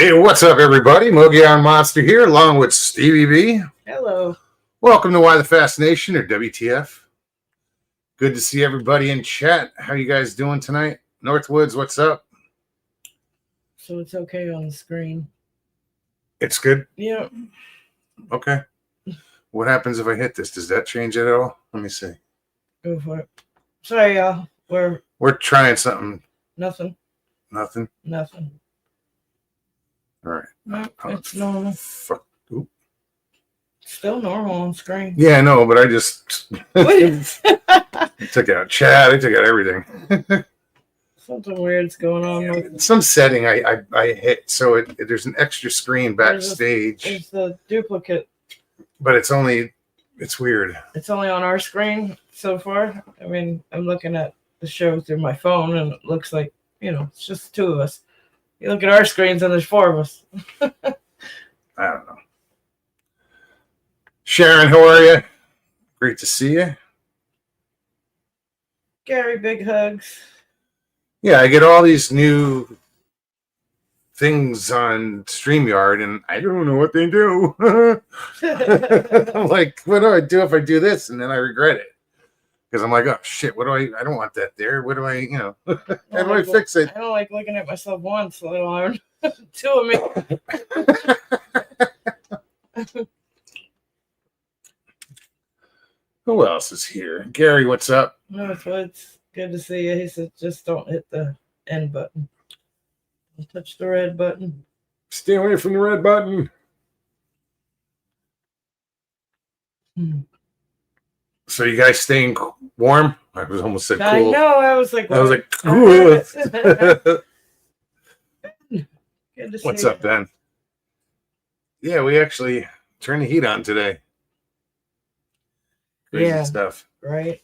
Hey, what's up, everybody? Mogion Monster here, along with Stevie B. Hello. Welcome to Why the Fascination, or WTF. Good to see everybody in chat. How you guys doing tonight? Northwoods, what's up? So it's okay on the screen. It's good? Yeah. Okay. What happens if I hit this? Does that change it at all? Let me see. Go for it. Sorry, y'all. We're trying something. Nothing. Nothing? Nothing. All right. No, it's normal. Fuck. Oop. Still normal on screen. Yeah, I know, but I just took out chat. I took out everything. Something weird's going on with some setting I hit, so there's an extra screen backstage. It's the duplicate. But it's weird. It's only on our screen so far. I mean, I'm looking at the show through my phone, and it looks like, it's just two of us. You look at our screens, and there's four of us. I don't know. Sharon, how are you? Great to see you. Gary, big hugs. Yeah, I get all these new things on StreamYard, and I don't know what they do. I'm like, what do I do if I do this? And then I regret it. Because I'm like, oh, shit, I don't want that there. What do I, how do I fix it? I don't like looking at myself once, let alone two of me. Who else is here? Gary, what's up? No, it's good to see you. He said, just don't hit the end button. Don't touch the red button. Stay away from the red button. So you guys staying warm? I was almost said cool. I know. I was like, cool. Good to see What's up, Ben? Yeah, we actually turned the heat on today. Crazy stuff. Right.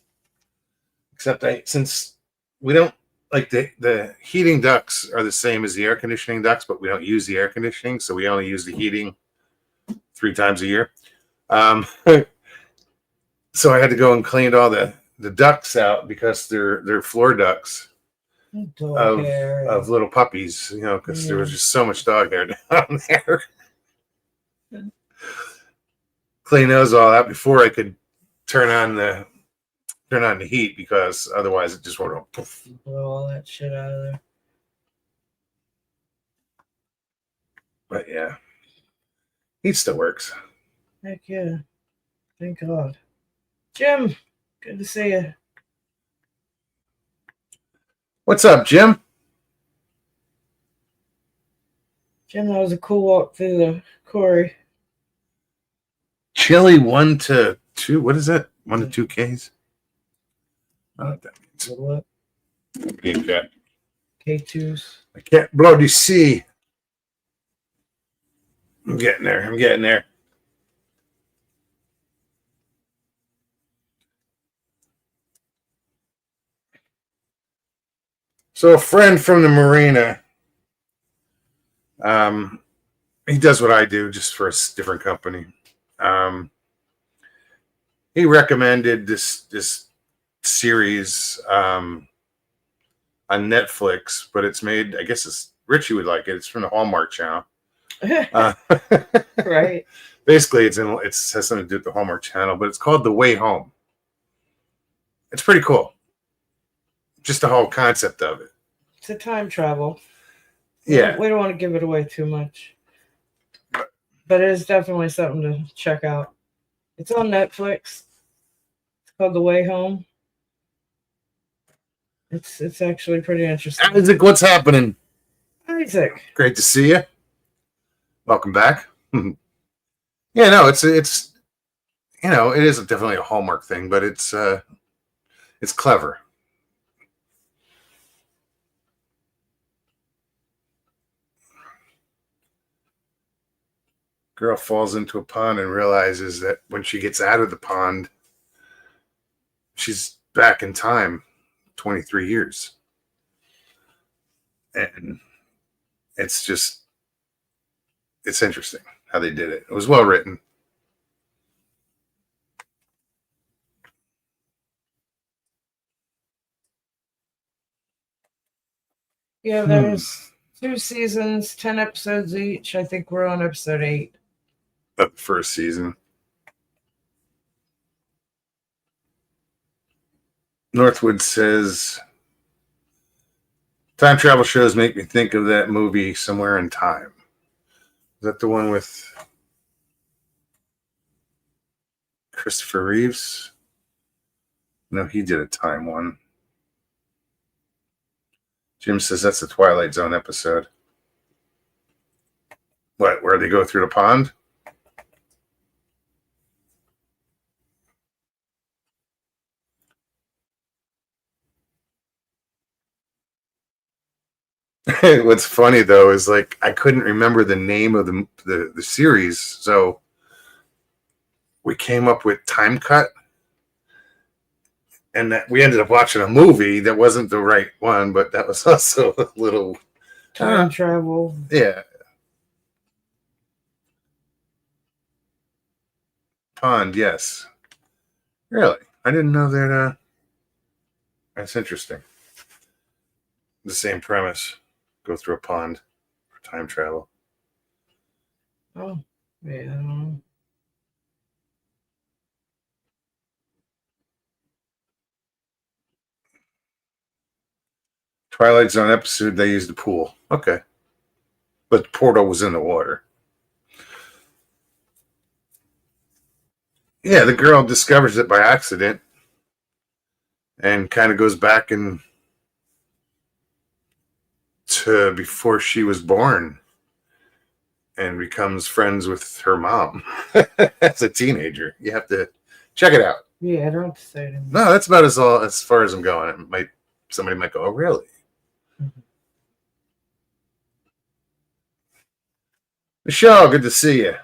Except since we don't like the heating ducts are the same as the air conditioning ducts, but we don't use the air conditioning, so we only use the heating 3 times a year. So I had to go and clean all the ducts out because they're floor ducts of little puppies, because there was just so much dog hair down there. Clean those all out before I could turn on the heat, because otherwise it just won't poof. Blow all that shit out of there. But yeah, heat still works. Heck yeah. Thank God. Jim, good to see you. What's up, Jim? Jim, that was a cool walk through the quarry. Chili 1 to 2. What is that? 1 to 2 Ks? I don't know what that means. What? Game chat. K2s. I can't bloody see. I'm getting there. So a friend from the marina, he does what I do, just for a different company. He recommended this series on Netflix, but it's made, I guess Richie would like it. It's from the Hallmark Channel. Right. Basically, it has something to do with the Hallmark Channel, but it's called The Way Home. It's pretty cool. Just the whole concept of it. It's a time travel. Yeah. We don't want to give it away too much. But it is definitely something to check out. It's on Netflix. It's called The Way Home. It's actually pretty interesting. Isaac, what's happening? Isaac. Great to see you. Welcome back. Yeah, no, it is definitely a Hallmark thing, but it's clever. Girl falls into a pond and realizes that when she gets out of the pond, she's back in time 23 years. And it's interesting how they did it. It was well written. Yeah, there's 2 seasons, 10 episodes each. I think we're on episode 8. Of the first season. Northwood says, time travel shows make me think of that movie Somewhere in Time. Is that the one with Christopher Reeves? No, he did a time one. Jim says that's the Twilight Zone episode. What, where they go through the pond? What's funny though is like I couldn't remember the name of the series, so we came up with Time Cut, and that we ended up watching a movie that wasn't the right one, but that was also a little Time travel. Yeah. Pond, yes. Really? I didn't know that. That's interesting. The same premise. Go through a pond for time travel. Oh, yeah. I don't know. Twilight Zone episode, they used the pool. Okay. But the portal was in the water. Yeah, the girl discovers it by accident and kind of goes back to before she was born and becomes friends with her mom as a teenager. You have to check it out. Yeah, I don't have to say it anymore. No, that's about as far as I'm going. Somebody might go, oh, really? Mm-hmm. Michelle, good to see you.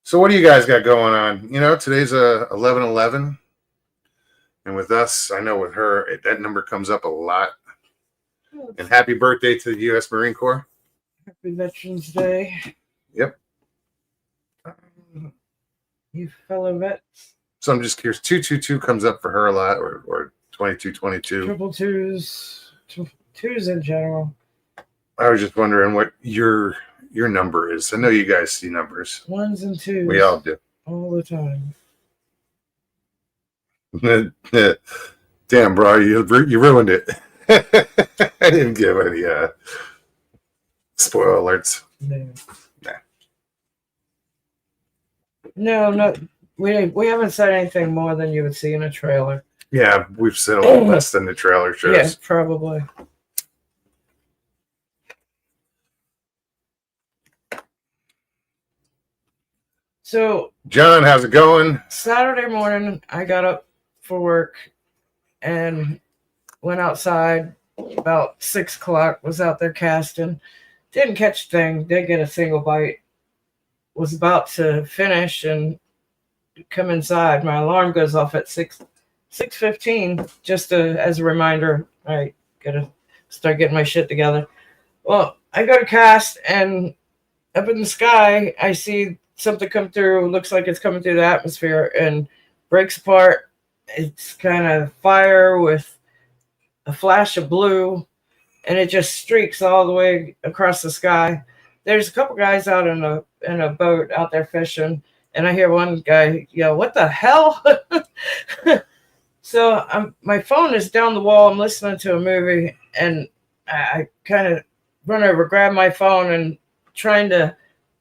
So what do you guys got going on? You know, today's 11/11. And with us, I know with her, that number comes up a lot. And happy birthday to the U.S. Marine Corps. Happy Veterans Day. Yep. You fellow vets. So I'm just curious, 222 comes up for her a lot, or 2222. Triple twos in general. I was just wondering what your number is. I know you guys see numbers. 1s and 2s. We all do. All the time. Damn, bro, you ruined it. I didn't give any spoiler alerts. No, we haven't said anything more than you would see in a trailer. Yeah, we've said a lot less than the trailer shows. Yes, probably. So, John, how's it going? Saturday morning, I got up for work and went outside about 6 o'clock, was out there casting. Didn't catch a thing, did get a single bite. Was about to finish and come inside. My alarm goes off at 6:15, just as a reminder. I gotta start getting my shit together. Well, I go to cast, and up in the sky, I see something come through. Looks like it's coming through the atmosphere and breaks apart. It's kind of fire with a flash of blue, and it just streaks all the way across the sky. There's a couple guys out in a boat out there fishing, and I hear one guy yell, "What the hell?" So my phone is down the wall. I'm listening to a movie, and I kind of run over, grab my phone, and trying to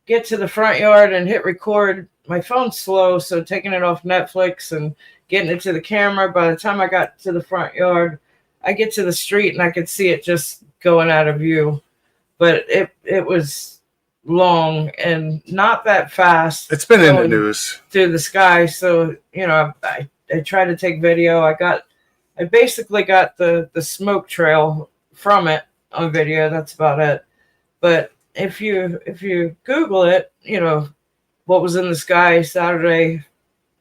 get to the front yard and hit record. My phone's slow, so taking it off Netflix and getting it to the camera. By the time I got to the front yard, I get to the street and I could see it just going out of view. But it was long and not that fast. It's been in the news through the sky. So, you know, I tried to take video. I basically got the smoke trail from it on video. That's about it. But if you Google it, you know, what was in the sky Saturday,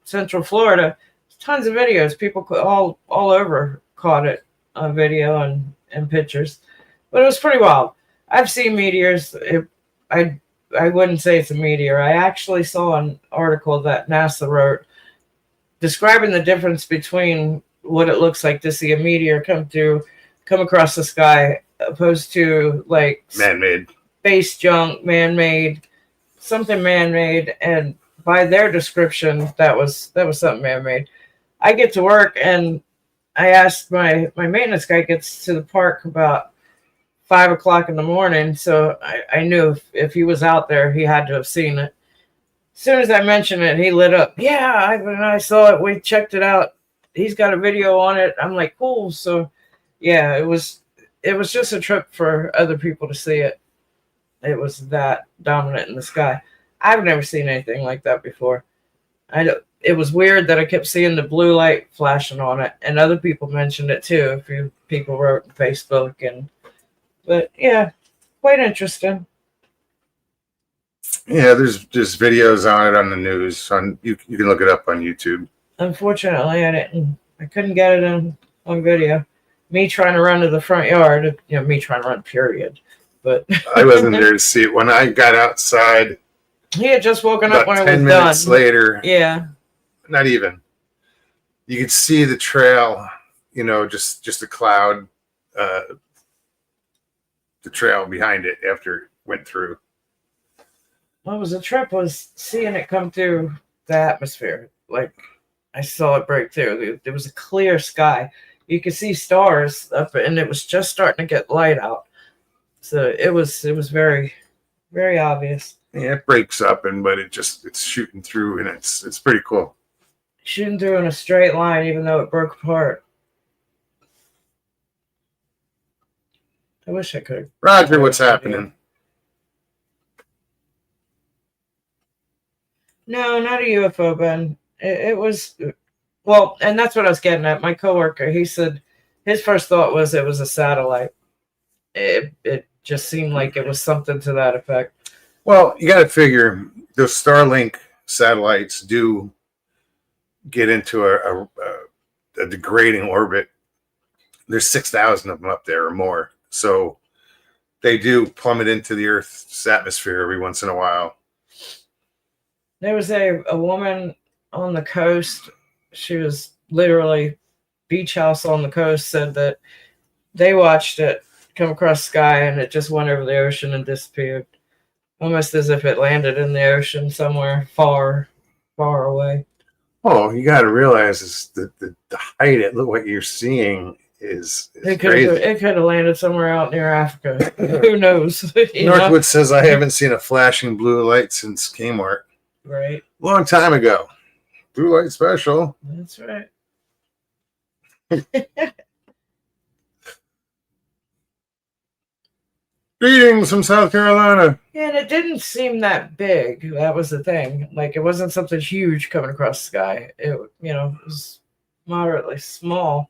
Central Florida, tons of videos. People all over caught it on video and pictures. But it was pretty wild. I've seen meteors. I wouldn't say it's a meteor. I actually saw an article that NASA wrote describing the difference between what it looks like to see a meteor come across the sky, opposed to like Man-made. space junk, man-made, something man-made, and by their description, that was something man-made. I get to work and I asked my maintenance guy gets to the park about 5 o'clock in the morning, so I knew if he was out there, he had to have seen it. As soon as I mentioned it, he lit up. Yeah, when I saw it, we checked it out. He's got a video on it. I'm like, cool. So, yeah, it was just a trip for other people to see it. It was that dominant in the sky. I've never seen anything like that before. It was weird that I kept seeing the blue light flashing on it, and other people mentioned it too. A few people wrote on Facebook, but yeah, quite interesting. Yeah, there's just videos on it on the news. You can look it up on YouTube. Unfortunately, I couldn't get it on video. Me trying to run to the front yard, me trying to run, period. But I wasn't there to see it. When I got outside, he had just woken up when it was 10 minutes done. later. Yeah. Not even. You could see the trail, just a cloud, the trail behind it after it went through. What was the trip was seeing it come through the atmosphere. Like, I saw it break through. There was a clear sky. You could see stars up, and it was just starting to get light out. So it was very, very obvious. Yeah, it breaks up, but it's shooting through, and it's pretty cool. Shooting through in a straight line, even though it broke apart. I wish I could. Roger, what's happening? No, not a UFO, Ben. It was, well, and that's what I was getting at. My coworker, he said his first thought was it was a satellite. It just seemed like it was something to that effect. Well, you got to figure those Starlink satellites do get into a degrading orbit. There's 6,000 of them up there or more. So they do plummet into the Earth's atmosphere every once in a while. There was a woman on the coast. She was literally beach house on the coast, said that they watched it come across the sky and it just went over the ocean and disappeared. Almost as if it landed in the ocean somewhere far, far away. Oh, you got to realize is the height at what you're seeing is crazy. It could have landed somewhere out near Africa. Who knows? Northwood says, I haven't seen a flashing blue light since Kmart. Right. Long time ago. Blue light special. That's right. Greetings from South Carolina. Yeah, and it didn't seem that big. That was the thing. Like, it wasn't something huge coming across the sky. It was moderately small,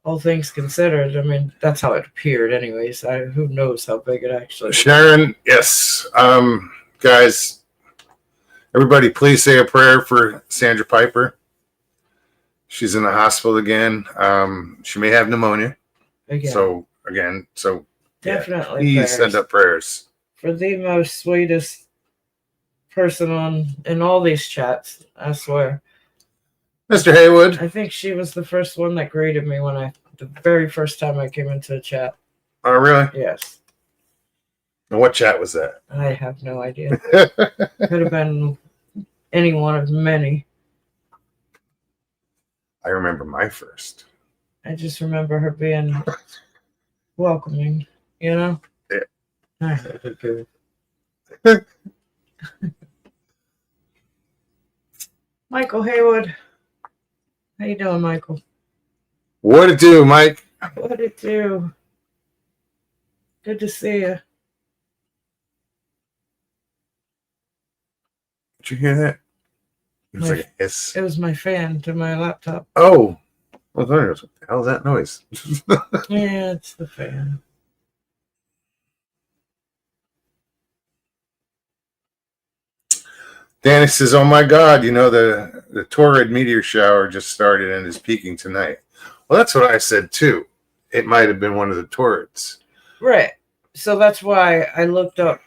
all things considered. I mean, that's how it appeared anyways. Who knows how big it actually was. Sharon, yes. Guys, everybody please say a prayer for Sandra Piper. She's in the hospital again. She may have pneumonia. Again. So Definitely. Please prayers. send up prayers. For the most sweetest person in all these chats, I swear. Mr. Haywood. I think she was the first one that greeted me the very first time I came into the chat. Oh, really? Yes. And what chat was that? I have no idea. Could have been any one of many. I remember my first. I just remember her being welcoming, Yeah. Michael Haywood. How you doing, Michael? What it do, Mike? What it do? Good to see you. Did you hear that? It was like a hiss. It was my fan to my laptop. Oh. What the hell is that noise? Yeah, it's the fan. Danny says, oh my God, the Taurid meteor shower just started and is peaking tonight. Well, that's what I said too. It might have been one of the Taurids. Right. So that's why I looked up.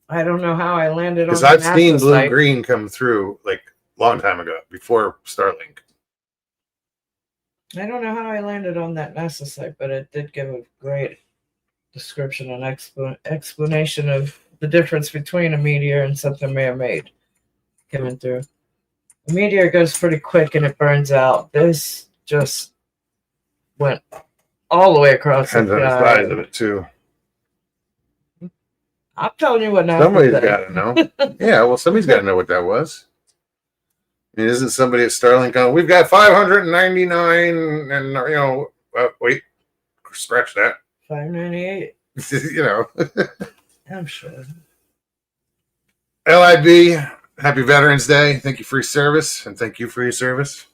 I don't know how I landed on because the I've NASA seen site. blue-green come through like a long time ago, before Starlink. I don't know how I landed on that NASA site, but it did give a great description and explanation of the difference between a meteor and something man-made coming through. A meteor goes pretty quick and it burns out. This just went all the way across the Depends on the sky. size of it too. I'm telling you what NASA Somebody's said. got to know. Yeah, well, somebody's got to know what that was. I mean, isn't somebody at Starlink going, we've got 599 and, wait, scratch that. 598. You know. I'm sure. LIB, happy Veterans Day. Thank you for your service, and thank you for your service.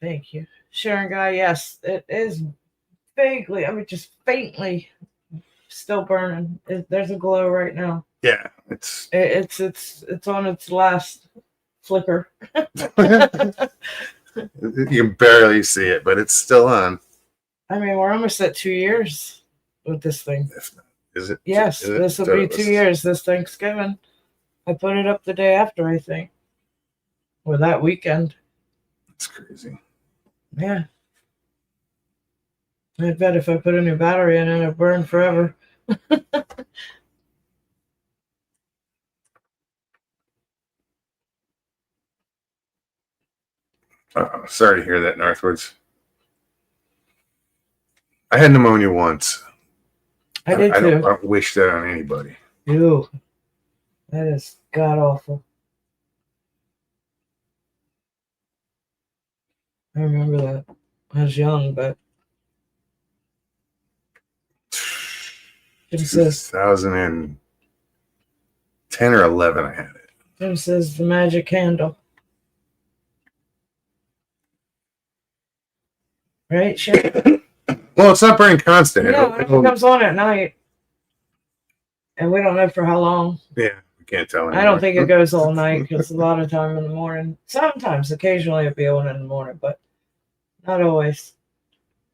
Thank you. Sharon Guy, yes, it is vaguely, just faintly still burning. There's a glow right now. Yeah, it's on its last flicker. you can barely see it, but it's still on. I mean, we're almost at 2 years with this thing. Is it? Yes, is it? this will be 2 years this Thanksgiving. I put it up the day after, I think. Or that weekend. It's crazy. Yeah. I bet if I put a new battery in it, it'll burn forever. Sorry to hear that, Northwoods. I had pneumonia once. I did too. I don't wish that on anybody. Ew. That is god awful. I remember that. I was young, but Jim says 2010 or 11 I had it. Jim says the magic candle. Right, Sharon? Well, it's not burning constant. No, it comes on at night. And we don't know for how long. Yeah, we can't tell anymore. I don't think it goes all night because a lot of time in the morning. Sometimes, occasionally it'll be on in the morning, but not always.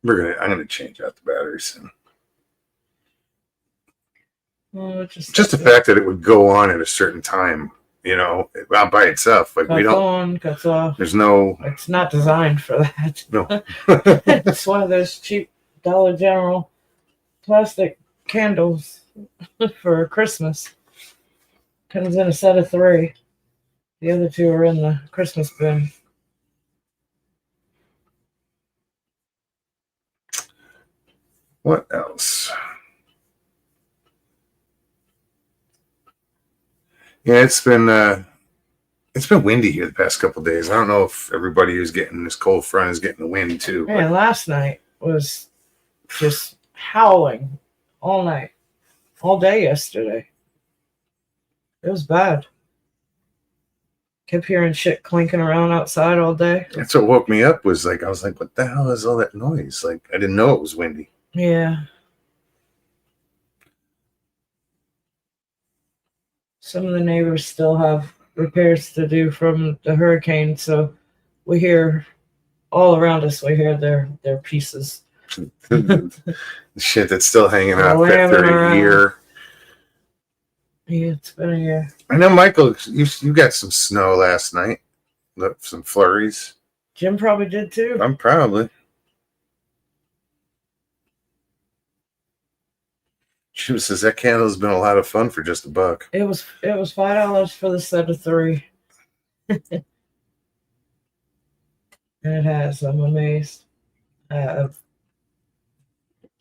I'm gonna change out the batteries soon. Well, just the fact that it would go on at a certain time, not by itself. Like cuts we don't on, cuts off. There's no. It's not designed for that. No. It's one of those cheap Dollar General plastic candles for Christmas. Comes in a set of 3. The other 2 are in the Christmas bin. What else? Yeah, it's been windy here the past couple of days. I don't know if everybody who's getting this cold front is getting the wind too. Man, last night was just howling all night, all day yesterday. It was bad. Kept hearing shit clinking around outside all day. That's what woke me up. I was like, what the hell is all that noise? Like, I didn't know it was windy. Yeah. Some of the neighbors still have repairs to do from the hurricane, so we hear all around us. We hear their pieces. The shit that's still hanging out after a year. Yeah, it's been a year. I know, Michael, you got some snow last night. Some flurries. Jim probably did too. I'm probably. Jim says that candle's been a lot of fun for just $1. It was $5 for the set of 3. And it has. I'm amazed. I've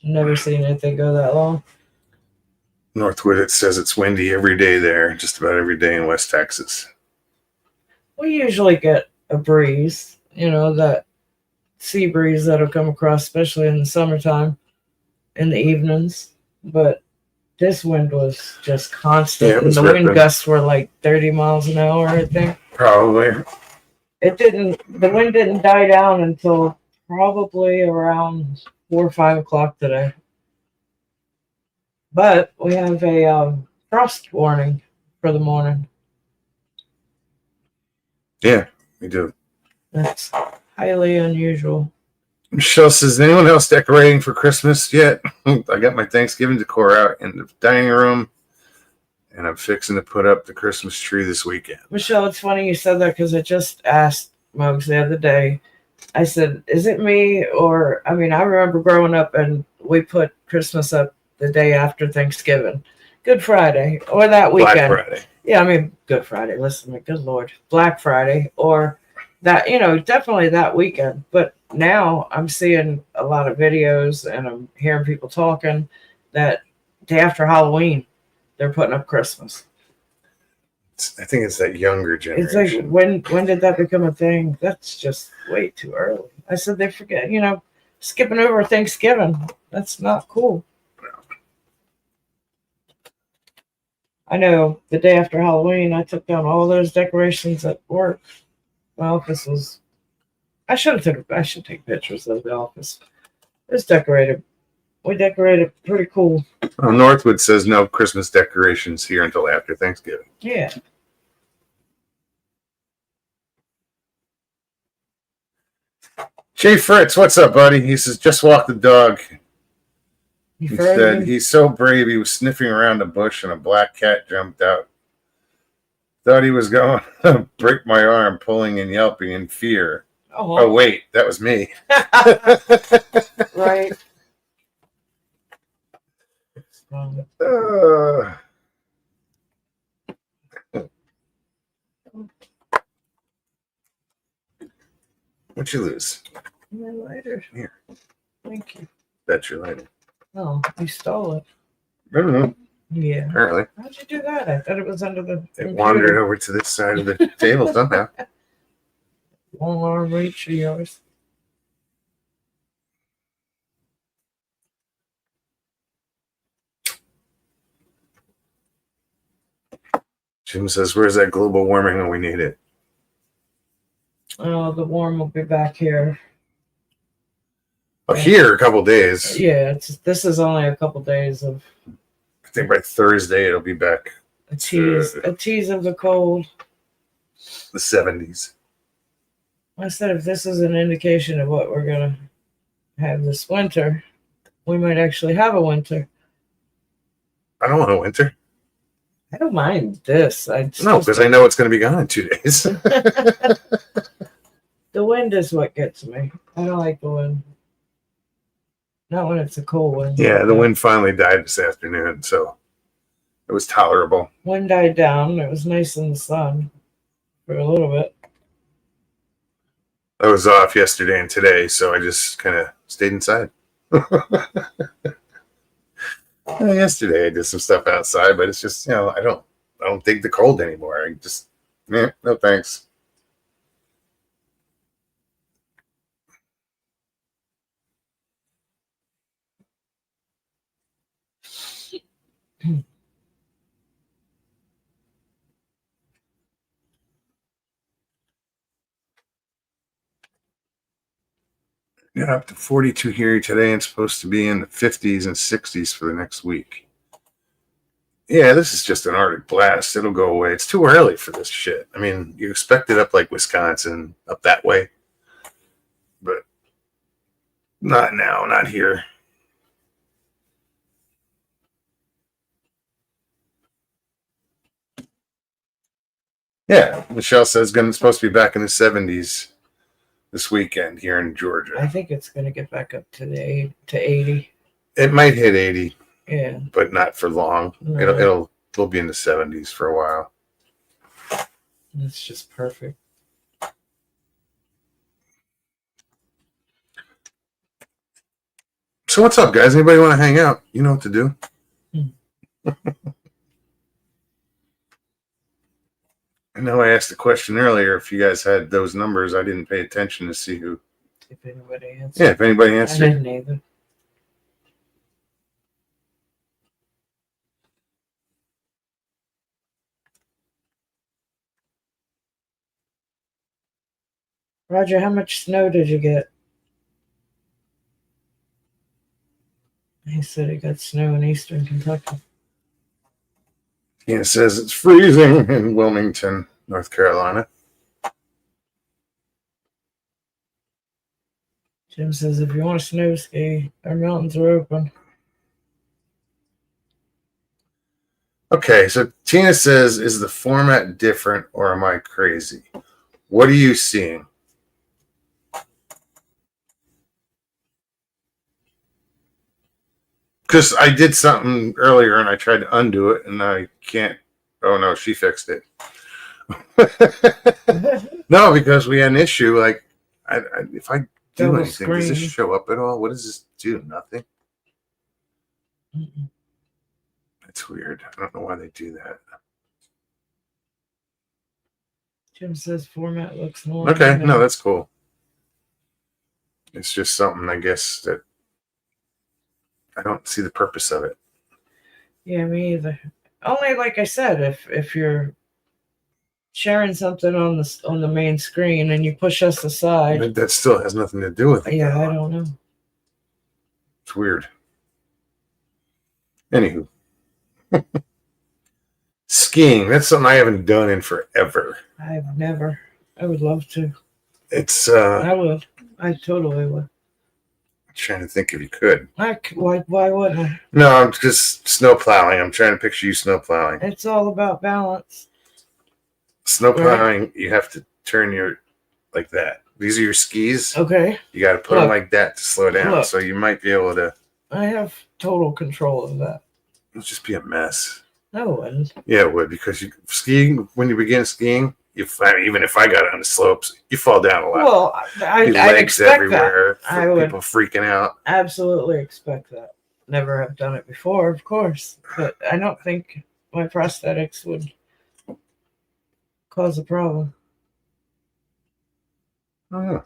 never seen anything go that long. Northwood, it says it's windy every day there, just about every day in West Texas. We usually get a breeze, that sea breeze that'll come across, especially in the summertime, in the evenings. But this wind was just constant. Yeah, it was and the wind ripping. gusts were like 30 miles an hour, I think. Probably. The wind didn't die down until probably around 4 or 5 o'clock today. But we have a frost warning for the morning. Yeah, we do. That's highly unusual. Michelle says, anyone else decorating for Christmas yet? I got my Thanksgiving decor out in the dining room, and I'm fixing to put up the Christmas tree this weekend. Michelle, it's funny you said that because I just asked Muggs the other day I said, is it me? Or, I mean, I remember growing up and we put Christmas up the day after Thanksgiving, Good Friday, or that Black weekend. Friday. Yeah, I mean, Good Friday. Listen to me, good Lord. Black Friday, or that, definitely that weekend. But now I'm seeing a lot of videos and I'm hearing people talking that day after Halloween, they're putting up Christmas. I think it's that younger It's generation. like, when did that become a thing? That's just way too early. I said they forget, skipping over Thanksgiving. That's not cool. I know the day after Halloween, I took down all those decorations at work. My office was. I should take pictures of the office. It was decorated. We decorated pretty cool. Northwood says no Christmas decorations here until after Thanksgiving. Yeah. Jay Fritz, what's up, buddy? He says, just walk the dog. You He frozen? said he's so brave he was sniffing around a bush and a black cat jumped out. Thought he was going to break my arm, pulling and yelping in fear. Oh, wait, that was me. Right. What'd you lose? My lighter. Here. Thank you. That's your lighter. Oh, you stole it. I don't know. Yeah. Apparently. How'd you do that? I thought it was under the It wandered over to this side of the table somehow. Long arm reach of yours. Jim says, where's that global warming when we need it? Oh, the warm will be back here. Oh, here a couple days. Yeah, this is only a couple days of I think by Thursday it'll be back a tease of the cold. the 70s. I said if this is an indication of what we're gonna have this winter, we might actually have a winter. I don't want a winter. I don't mind this. No, because I know it's going to be gone in 2 days. The wind is what gets me. I don't like the wind. Not when it's a cold wind. Yeah, the wind finally died this afternoon, so it was tolerable. Wind died down. It was nice in the sun for a little bit. I was off yesterday and today, so I just kind of stayed inside. Yesterday I did some stuff outside, but it's just, I don't dig the cold anymore. I just, no thanks. Got up to 42 here today and supposed to be in the 50s and 60s for the next week. Yeah, this is just an Arctic blast. It'll go away. It's too early for this shit. I mean, you expect it up like Wisconsin, up that way. But not now, not here. Yeah, Michelle says it's supposed to be back in the 70s this weekend here in Georgia. I think it's going to get back up to 80. It might hit 80. Yeah. But not for long. No. It'll be in the 70s for a while. It's just perfect. So what's up, guys? Anybody want to hang out? You know what to do. I know I asked the question earlier if you guys had those numbers. I didn't pay attention to see who. If anybody answered. Yeah, if anybody I answered. didn't either. Roger, how much snow did you get? He said he got snow in eastern Kentucky. Yeah, it says it's freezing in Wilmington, North Carolina. Jim says if you want to snow ski, our mountains are open. Okay, so Tina says, is the format different or am I crazy? What are you seeing? because I did something earlier and I tried to undo it and I can't. Oh no, she fixed it. No, because we had an issue. Like, if I do Double anything, does this screen. show up at all? What does this do? Nothing. Mm-mm. It's weird. I don't know why they do that. Jim says format looks normal. Okay, now. no, that's cool. It's just something, I guess, that I don't see the purpose of it. Yeah, me either. Only like I said, if you're sharing something on the main screen and you push us aside. But that still has nothing to do with it. Yeah, I though. don't know. It's weird. Anywho. Skiing, that's something I haven't done in forever. I've never. I would love to. It's I would. I totally would. trying to think if you could. Why wouldn't I? No, I'm just snow plowing. I'm trying to picture you snow plowing. It's all about balance. Snow Right. plowing, you have to turn your like that. These are your skis. Okay. You got to put them Look. like that to slow down. Look. So you might be able to. I have total control of that. It'll just be a mess. No, it wouldn't. Yeah, it would because you skiing when you begin skiing. Even if I got on the slopes, you fall down a lot. Well, I Your I'd legs expect that. everywhere. I would. People freaking out. Absolutely expect that. Never have done it before, of course, but I don't think my prosthetics would cause a problem. Oh,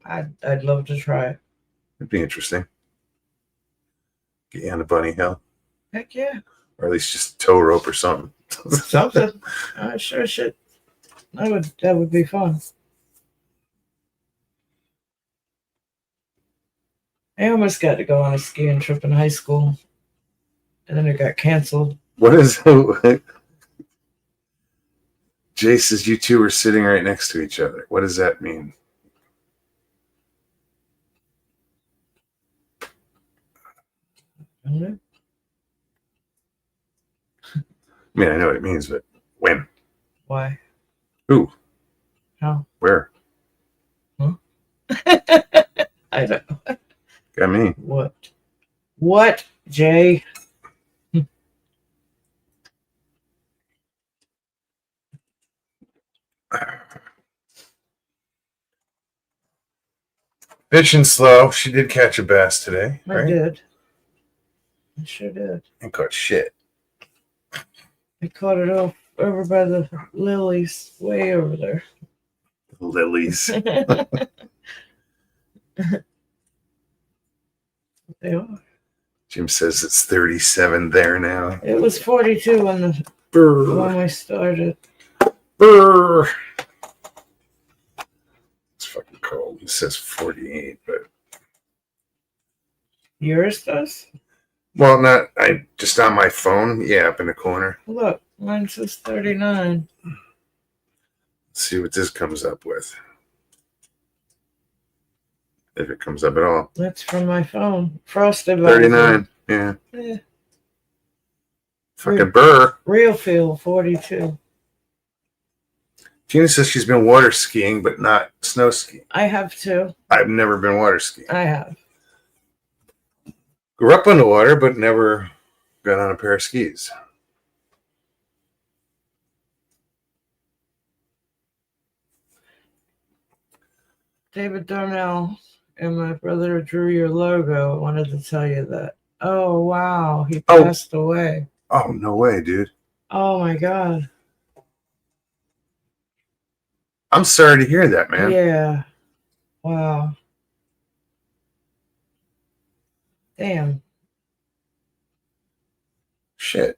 I'd love to try it. it'd be interesting. Get you on the bunny hill, Heck yeah, or at least just tow rope or something. something. I sure should. That would be fun. I almost got to go on a skiing trip in high school, and then it got canceled. What is Jay says you two are sitting right next to each other. What does that mean? Mhm. I mean, I know what it means, but when? Why? Who? How? Where? I don't. Got me. What? What, Jay? Fishing slow. She did catch a bass today, I right? did. I sure did. And caught shit. I caught it off over by the lilies, way over there. Lilies. They are. Jim says it's 37 there now. It was 42 when Brr. we started. Brr. It's fucking cold. It says 48, but Yours does? well, not I just on my phone. Yeah, up in the corner. Look, mine says 39. Let's see what this comes up with. If it comes up at all. That's from my phone. Frosted 39. Yeah. Yeah. Fucking burr. Real feel 42. Gina says she's been water skiing, but not snow skiing. I have two. I've never been water skiing. I have. Grew up on the water, but never got on a pair of skis. David Darnell and my brother drew your logo. I wanted to tell you that. Oh, wow. He passed away. Oh, no way, dude. Oh, my God. I'm sorry to hear that, man. Yeah. Wow. Damn. Shit.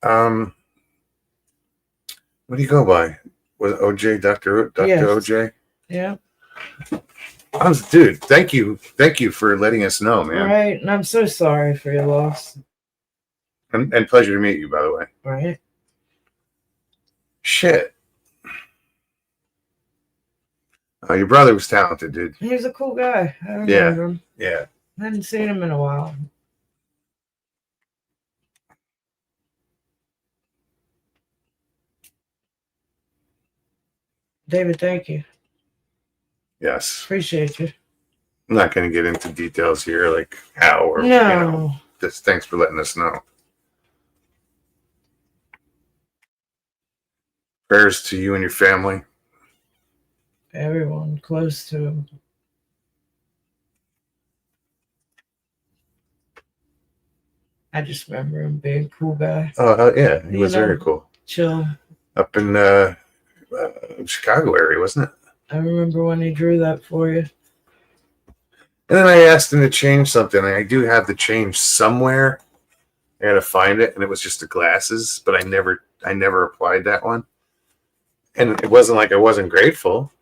What do you go by? Was it OJ, Dr. Yes. OJ? Yeah. Dude, thank you for letting us know, man. Right. And I'm so sorry for your loss. And pleasure to meet you, by the way. Right. Shit. Oh, your brother was talented, dude. He was a cool guy. I remember him. Yeah. I hadn't seen him in a while. David, thank you. Yes. Appreciate you. I'm not going to get into details here, like how or No. just thanks for letting us know. Prayers to you and your family. Everyone close to him. I just remember him being a cool guy. Oh yeah, he was very know, cool. Chill. Up in Chicago area, wasn't it? I remember when he drew that for you. And then I asked him to change something. I do have the change somewhere. I had to find it, and it was just the glasses, but I never applied that one. And it wasn't like I wasn't grateful,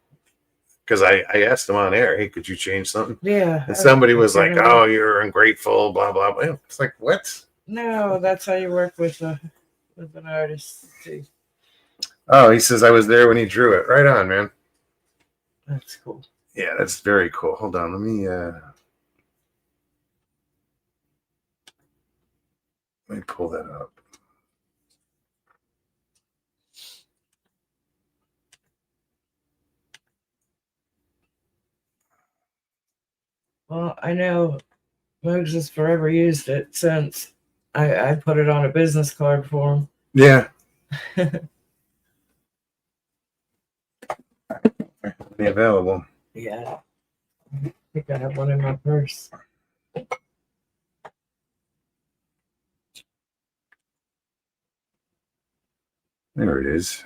because I asked him on air, hey, could you change something? Yeah. And somebody was like, oh, you're ungrateful, blah, blah, blah. It's like, what? No, that's how you work with an artist. See, Oh, he says I was there when he drew it. Right on, man. that's cool. Yeah, that's very cool. Hold on, let me pull that up. Well, I know Mugs has forever used it since I put it on a business card for him. Yeah. Be available. Yeah. I think I have one in my purse. There it is.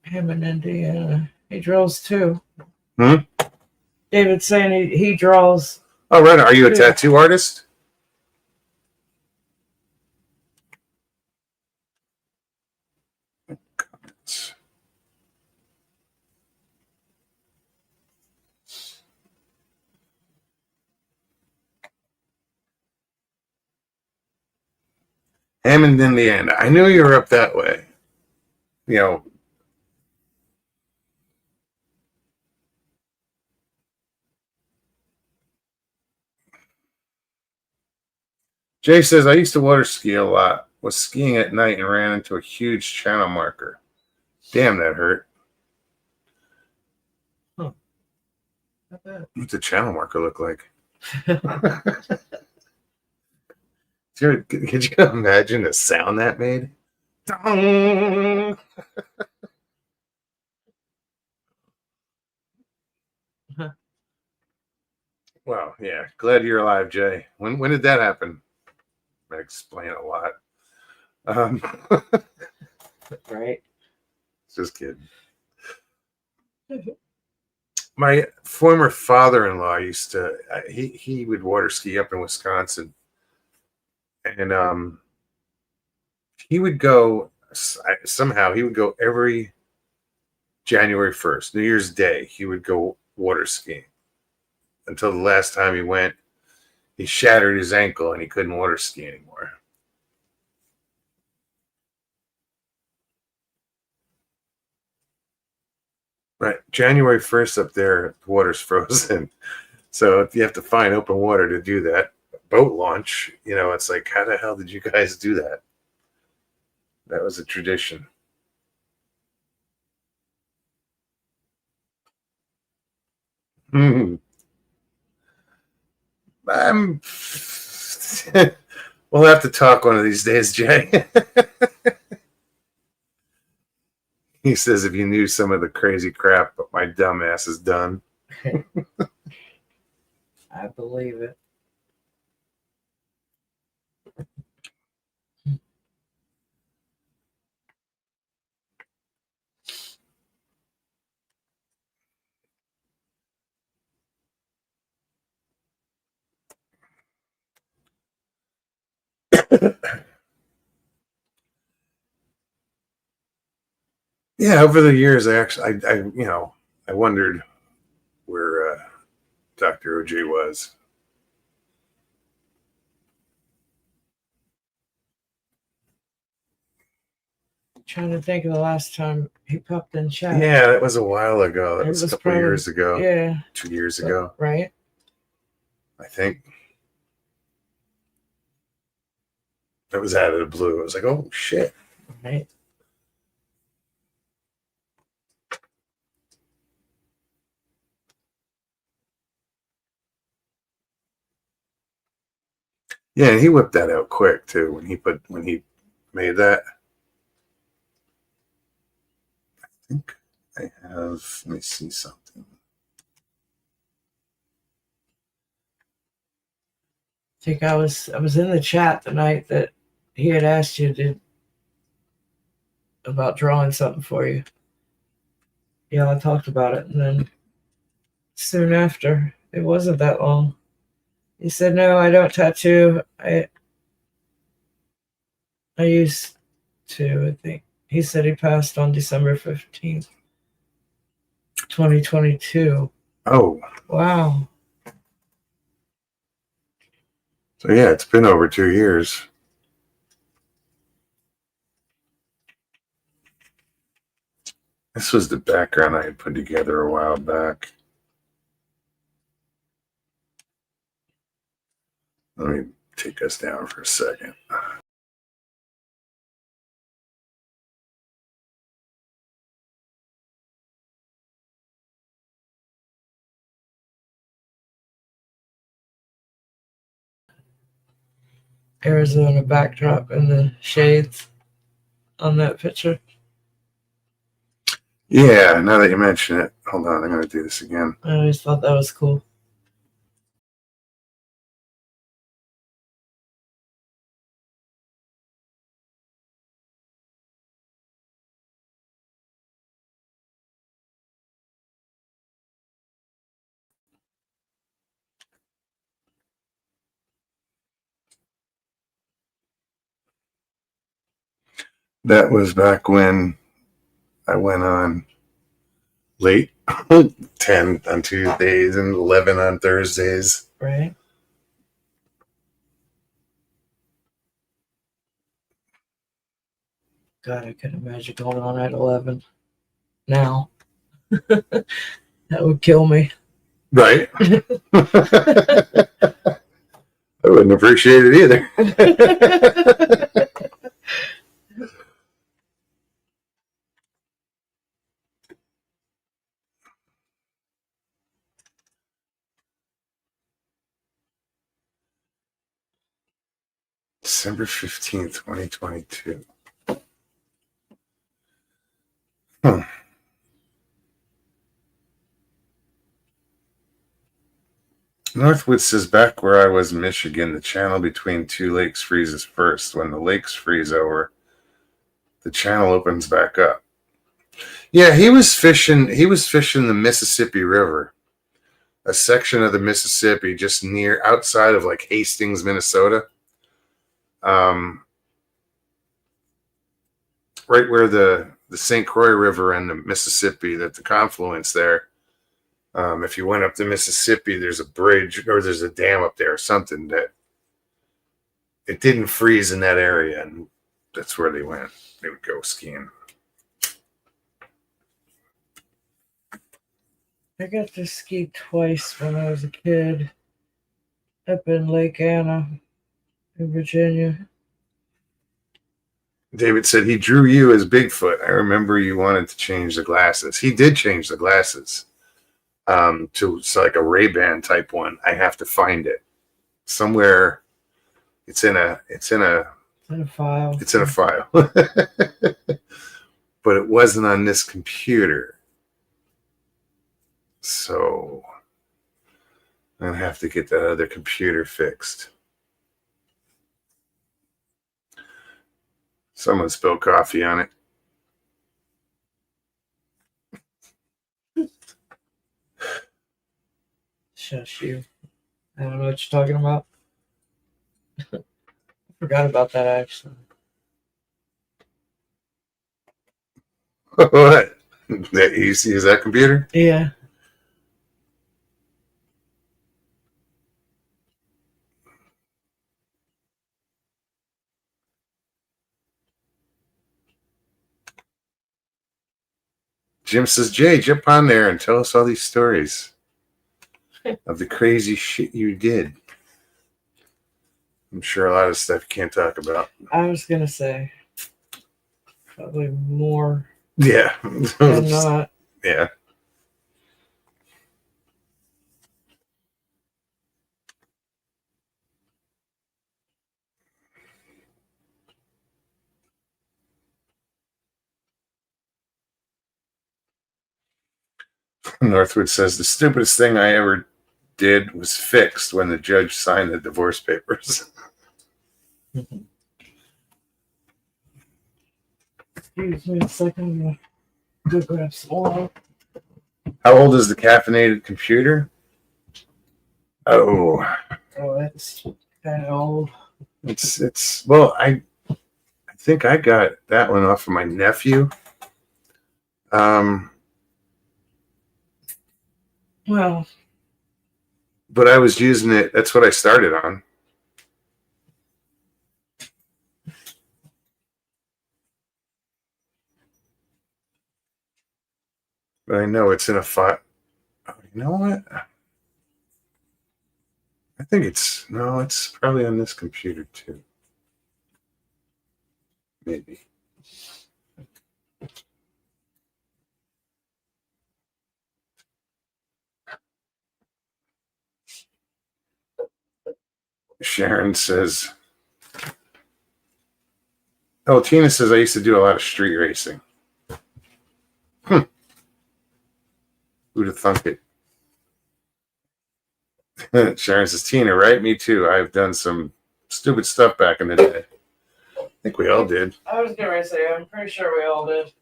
Hammond, Indiana. He draws too. Hmm? David's saying he draws. Oh, right. Are you a Yeah. tattoo artist? Hammond, Indiana. I knew you were up that way. You know. Jay says, I used to water ski a lot. Was skiing at night and ran into a huge channel marker. Damn, that hurt. Huh. Not bad. What's a channel marker look like? Could you imagine the sound that made? Dong! Well, yeah. Glad you're alive, Jay. When did that happen? That explain a lot. Right. Just kidding. My former father-in-law used to. He would water ski up in Wisconsin, and he would go. Somehow he would go every January 1st, New Year's Day. He would go water skiing until the last time he went. He shattered his ankle and he couldn't water ski anymore. Right. January 1st up there, the water's frozen. So you have to find open water to do that. Boat launch, it's like, how the hell did you guys do that? That was a tradition. We'll have to talk one of these days, Jay. He says, if you knew some of the crazy crap but my dumb ass has done. I believe it. Yeah, over the years, I wondered where Dr. OJ was. Trying to think of the last time he popped in chat. Yeah, that was a while ago. That was a couple probably, years ago. Yeah. 2 years ago. Right. I think. That was out of the blue. I was like, oh, shit. Right. Yeah, and he whipped that out quick too when he made that. I think I have. Let me see something. I think I was in the chat the night that he had asked you about drawing something for you. Yeah, I talked about it, and then soon after, it wasn't that long. He said, "No, I don't tattoo. I used to. I think." He said he passed on December 15th, 2022. Oh, Wow. so yeah, it's been over 2 years. This was the background I had put together a while back. Let me take us down for a second. Arizona backdrop and the shades on that picture. Yeah, now that you mention it, hold on, I'm going to do this again. I always thought that was cool. That was back when I went on late 10 on Tuesdays and 11 on Thursdays. Right? God, I couldn't imagine going on at 11 now. That would kill me. Right. I wouldn't appreciate it either. December 15th, 2022. Northwood says, back where I was in Michigan, the channel between two lakes freezes first. When the lakes freeze over, the channel opens back up. Yeah, he was fishing the Mississippi River, a section of the Mississippi just outside of like Hastings, Minnesota. Right where the St. Croix River and the Mississippi, that the confluence there. If you went up the Mississippi, there's a bridge or there's a dam up there or something that it didn't freeze in that area, and that's where they went. They would go skiing. I got to ski twice when I was a kid up in Lake Anna in Virginia. David said he drew you as Bigfoot. I remember you wanted to change the glasses. He did change the glasses to like a Ray-Ban type one. I have to find it somewhere. It's in a file. It's in a file. But it wasn't on this computer. So I'm gonna have to get that other computer fixed. Someone spilled coffee on it. Shush you. I don't know what you're talking about. I forgot about that actually. What? That you see is that computer? Yeah. Jim says, Jay, jump on there and tell us all these stories of the crazy shit you did. I'm sure a lot of stuff you can't talk about. I was gonna say probably more Yeah. than not. Yeah. Northwood says the stupidest thing I ever did was fixed when the judge signed the divorce papers. Excuse me a second. Go grab some water. How old is the caffeinated computer? Oh, It's kind of old. it's well, I think I got that one off of my nephew. Well, But I was using it. That's what I started on. But I know it's in a file. Oh, you know what? I think it's probably on this computer too. Maybe. Sharon says, oh, Tina says I used to do a lot of street racing. Who'd have thunk it? Sharon says, Tina, right? Me too. I've done some stupid stuff back in the day. I think we all did. I was going to say, I'm pretty sure we all did.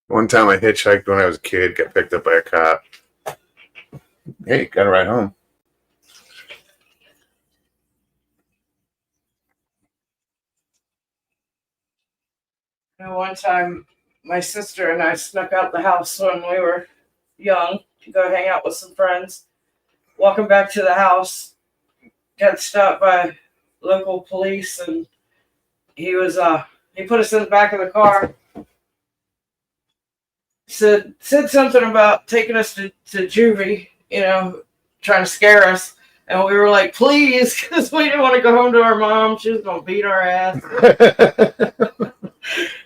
One time I hitchhiked when I was a kid, got picked up by a cop. Hey, got a ride home. One time, my sister and I snuck out the house when we were young to go hang out with some friends. Walking back to the house, got stopped by local police, and he put us in the back of the car. Said something about taking us to juvie, trying to scare us. And we were like, please, because we didn't want to go home to our mom. She was going to beat our ass.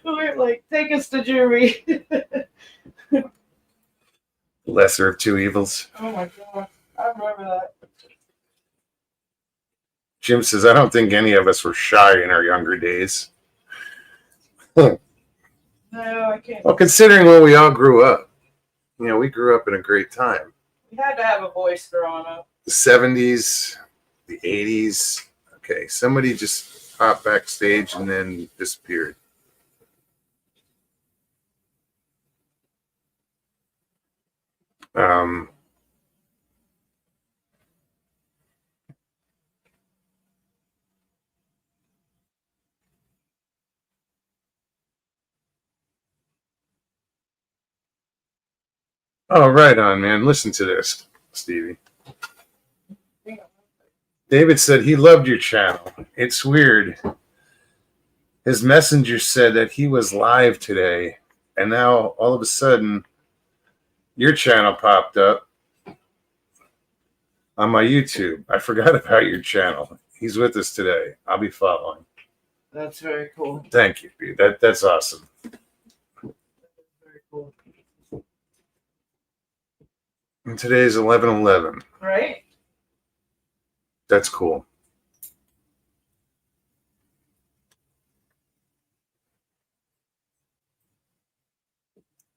We were like, take us to juvie. Lesser of two evils. Oh my God. I remember that. Jim says, I don't think any of us were shy in our younger days. No, I can't. Well, considering when we all grew up, we grew up in a great time. We had to have a voice growing up. The 70s, the 80s. Okay, somebody just popped backstage and then disappeared. Oh, right on, man. Listen to this, Stevie. David said he loved your channel. It's weird. His messenger said that he was live today, and now all of a sudden, your channel popped up on my YouTube. I forgot about your channel. He's with us today. I'll be following. That's very cool. Thank you, B. That's awesome. Very cool. And today's 11/11. Right? That's cool.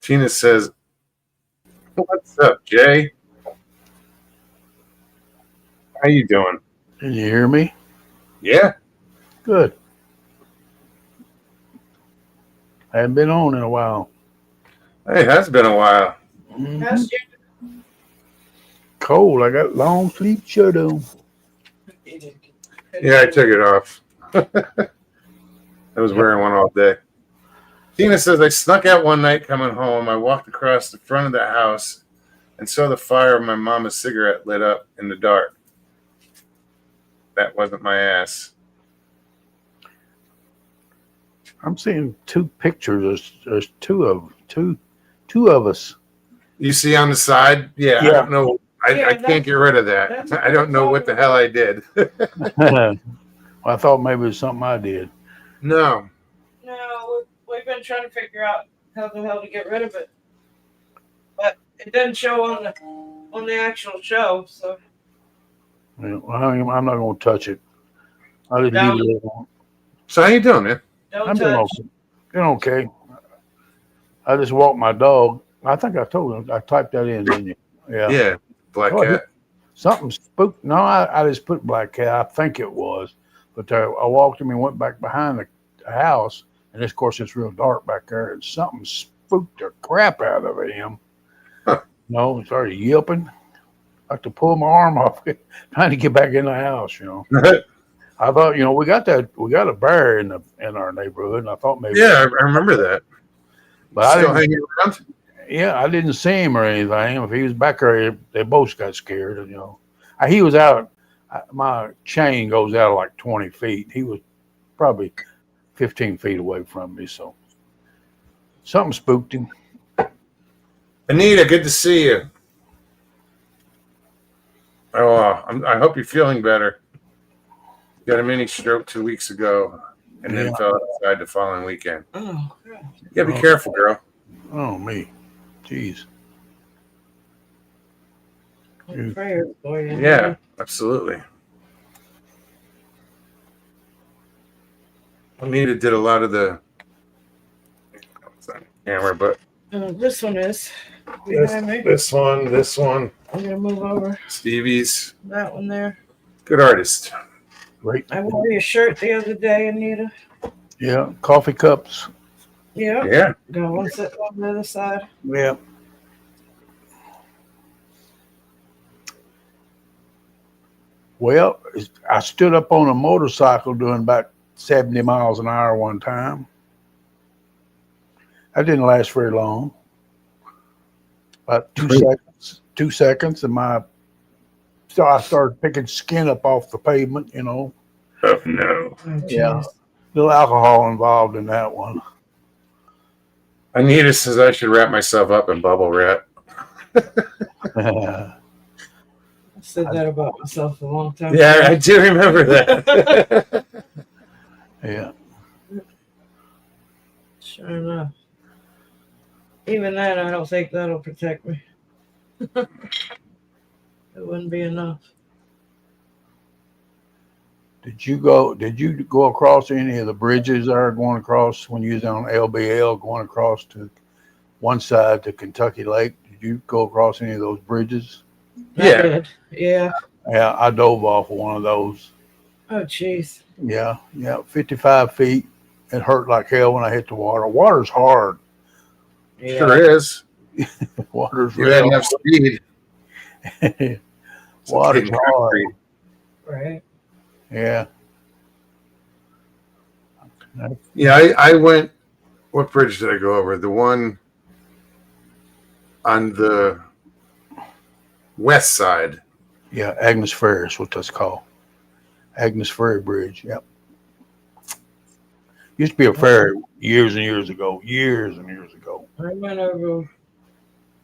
Tina says, what's up, Jay? How you doing? Can you hear me? Yeah. Good. I haven't been on in a while. Hey, it has been a while. How's you? Cold. I got long sleeve shirt on. Yeah, I took it off. I was wearing one all day. Tina says, I snuck out one night coming home. I walked across the front of the house and saw the fire of my mama's cigarette lit up in the dark. That wasn't my ass. I'm seeing two pictures. There's two of us. You see on the side? Yeah. I don't know. I can't get rid of that. I don't know what the hell I did. Well, I thought maybe it was something I did. No. No, we've been trying to figure out how the hell to get rid of it, but it doesn't show on the actual show. So Well, I'm not going to touch it. I'll just No. leave it alone. So how you doing, man? Don't I'm doing touch. okay. Doing okay. I just walked my dog. I think I told him. I typed that in, didn't you? Yeah. Yeah, black Oh, cat. Something spooked. No, I just put black cat. I think it was. But I walked him and went back behind the house. And of course, it's real dark back there. And something spooked the crap out of him. Huh. No, he started yelping. I had to pull my arm off it, trying to get back in the house, I thought, we got a bear in our neighborhood, and I thought maybe Yeah, I remember that. but I Still didn't, hanging around? yeah, I didn't see him or anything. If he was back there, they both got scared, He was out. My chain goes out like 20 feet. He was probably 15 feet away from me, so something spooked him. Anita, good to see you. Oh, I hope you're feeling better. Got a mini stroke 2 weeks ago, and then Yeah. fell outside the following weekend. Oh, crap. You gotta be careful, girl. Oh, me. Jeez. Prayers for you. Yeah, absolutely. Anita did a lot of the it's on camera, but This one is behind me. this one, I'm gonna move over Stevie's, that one there. good artist. Great. I wore your shirt the other day, Anita. Yeah. Coffee cups. Yeah. Yeah, Got one sitting on the other side. Yeah. Well, I stood up on a motorcycle doing about 70 miles an hour one time. That didn't last very long. About 2 seconds, and so I started picking skin up off the pavement, oh no. Oh, Yeah. jeez. Little alcohol involved in that one. Anita says I should wrap myself up in bubble wrap. I said that about myself a long time Yeah, ago. I do remember that. Yeah. Sure enough. Even that, I don't think that'll protect me. It wouldn't be enough. Did you go across any of the bridges that are going across when you was on LBL going across to one side to Kentucky Lake? Did you go across any of those bridges? I Yeah. did. Yeah. Yeah, I dove off of one of those. Oh, jeez. Yeah, 55 feet. It hurt like hell when I hit the water. Water's hard. Yeah. Sure is. Water's You had real. enough speed. Water's hard. Right. Yeah. Yeah, I went. What bridge did I go over? The one on the west side. Yeah, Agnes Ferry is what that's called. Agnes Ferry Bridge. Yep. Used to be a ferry years and years ago. Years and years ago. I went over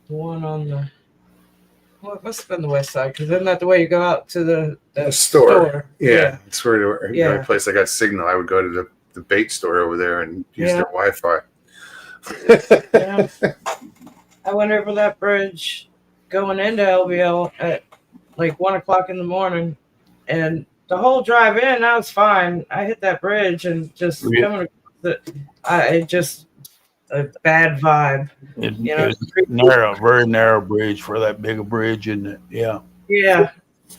the one on the. Well, it must have been the west side, because isn't that the way you go out to the store. Yeah, Yeah. it's where the Yeah. only place I got signal. I would go to the bait store over there and use Yeah. their Wi-Fi. Yeah. I went over that bridge going into LBL at like 1 o'clock in the morning, and the whole drive in, I was fine. I hit that bridge and just Yeah. coming across it just a bad vibe. It's narrow, very narrow bridge for that big a bridge, isn't it? Yeah. Yeah,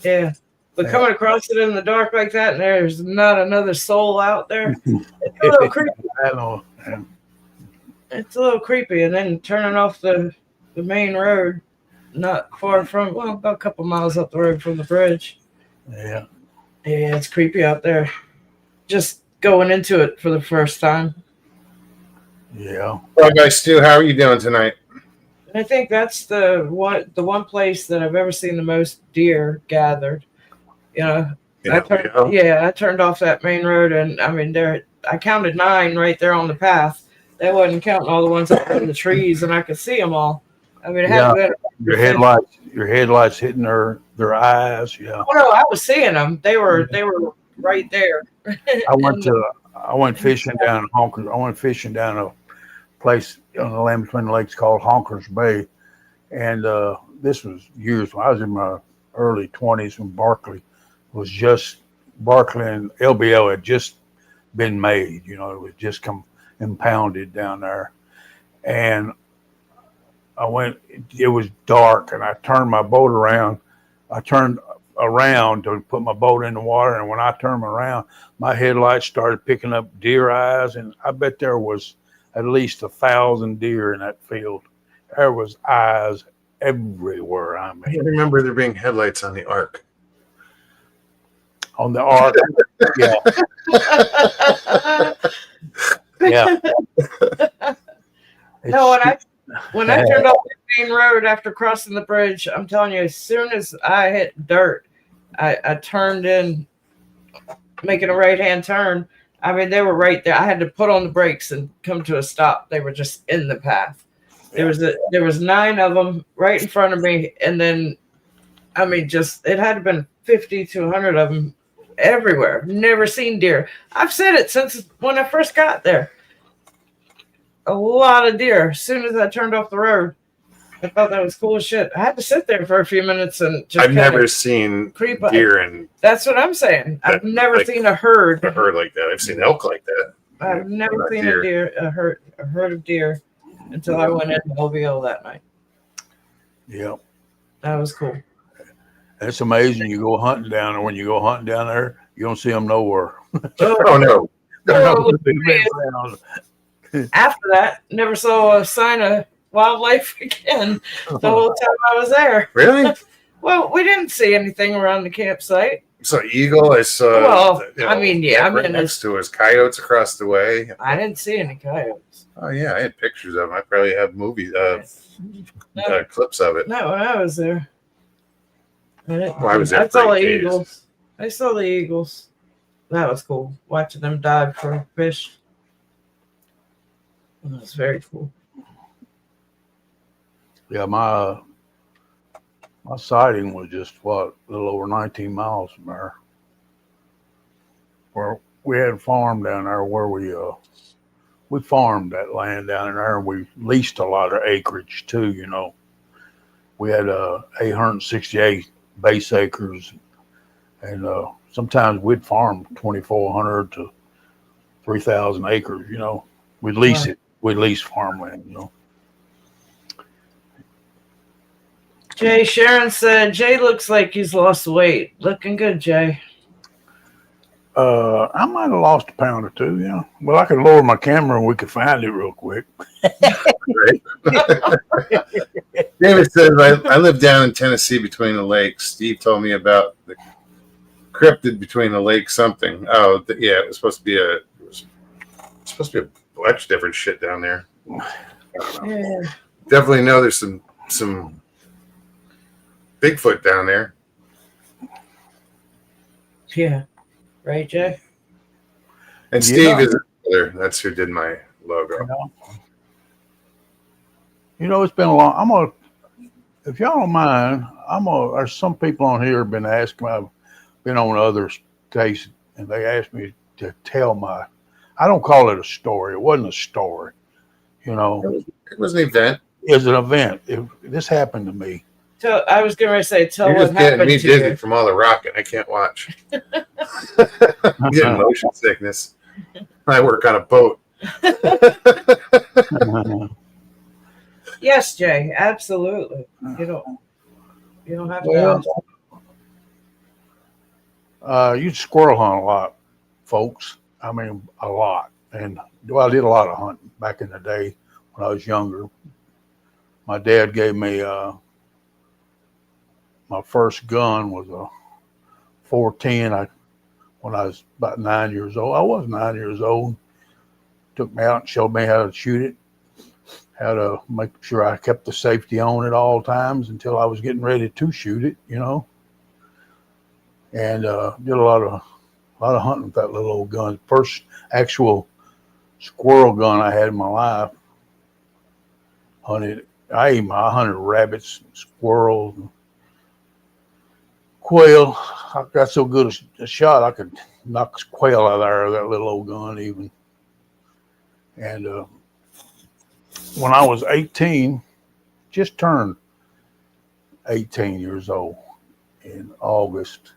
yeah. But Yeah. coming across it in the dark like that, and there's not another soul out there. It's a little creepy. I know. Yeah. It's a little creepy, and then turning off the main road, not far from, well, about a couple miles up the road from the bridge. Yeah. Yeah, it's creepy out there. Just going into it for the first time. Yeah. Well, guys, Stu, how are you doing tonight? And I think that's the one place that I've ever seen the most deer gathered. You know, I turned off that main road, and I mean, I counted 9 right there on the path. That wasn't counting all the ones up in the trees, and I could see them all. I mean, it had been. Your headlights hitting their eyes. Yeah. Oh no, I was seeing them. They were right there. I went fishing down Honkers. I went fishing down a place on the Lamb's Twin Lakes called Honkers Bay, and this was years when I was in my early 20s when Barkley and LBL had just been made. You know, it was just come impounded down there. And I went, it was dark, and I turned my boat around. I turned around to put my boat in the water, and when I turned around, my headlights started picking up deer eyes, and I bet there was at least 1,000 deer in that field. There was eyes everywhere. I I mean, remember there being headlights on the Ark. on the ark, yeah, yeah. No, when I turned off the main road after crossing the bridge, I'm telling you, as soon as I hit dirt, I turned in, making a right hand turn. I mean, they were right there. I had to put on the brakes and come to a stop. They were just in the path. There was 9 of them right in front of me, and then, I mean, just it had to have been 50 to 100 of them everywhere. Never seen deer. I've said it since when I first got there. A lot of deer. As soon as I turned off the road, I thought that was cool as shit. I had to sit there for a few minutes and just. I've never seen creep up. deer and That's what I'm saying. I've never seen a herd. a herd like that. I've seen elk like that. I've never Not seen deer. a herd of deer until I went into OVO that night. Yeah. That was cool. It's amazing. You go hunting down there. When you go hunting down there, you don't see them nowhere. Oh no. Oh, after that, never saw a sign of wildlife again the whole time I was there. Really? Well, we didn't see anything around the campsite. I saw eagle. I saw. Well, I mean, yeah, I right mean, next to us, coyotes across the way. I didn't see any coyotes. Oh yeah, I had pictures of them. I probably have movies, clips of it. Not when I was there. I was there I saw for the 8 days. eagles. I saw the eagles. That was cool. Watching them dive for fish. It was very cool. Yeah, my sighting was just a little over 19 miles from there. Where we had a farm down there where we farmed that land down there, and we leased a lot of acreage too. You know, we had 868 base acres, and sometimes we'd farm 2,400 to 3,000 acres. You know, we'd lease it. We'd lease farmland. You know. Jay Sharon said, Jay looks like he's lost weight. Looking good, Jay. I might have lost a pound or two, yeah. Well, I could lower my camera and we could find it real quick. Right? David says, I live down in Tennessee between the lakes. Steve told me about the cryptid between the lakes something. Oh, yeah, it was supposed to be a bunch of different shit down there. Yeah. Definitely know there's some Bigfoot down there. Yeah. Right, Jay? And Steve is there. That's who did my logo. You know, it's been a long. If y'all don't mind, there's some people on here have been asking. I've been on other stations, and they asked me to tell I don't call it a story. It wasn't a story. You know, It was an event. it was an event. This happened to me. So I was going to say, tell You're what just getting happened me to dizzy you. from all the rocking. I can't watch. I'm getting motion sickness. I work on a boat. Yes, Jay, absolutely. You don't have to. You squirrel hunt a lot, folks. I mean, a lot. And I did a lot of hunting back in the day when I was younger. My dad gave me my first gun was a 410. When I was about 9 years old. I was 9 years old. Took me out and showed me how to shoot it, how to make sure I kept the safety on at all times until I was getting ready to shoot it, you know. And did a lot of hunting with that little old gun. First actual squirrel gun I had in my life. I hunted rabbits, squirrels, quail. I got so good a shot I could knock quail out of there with that little old gun even. And when I was 18, just turned 18 years old in August,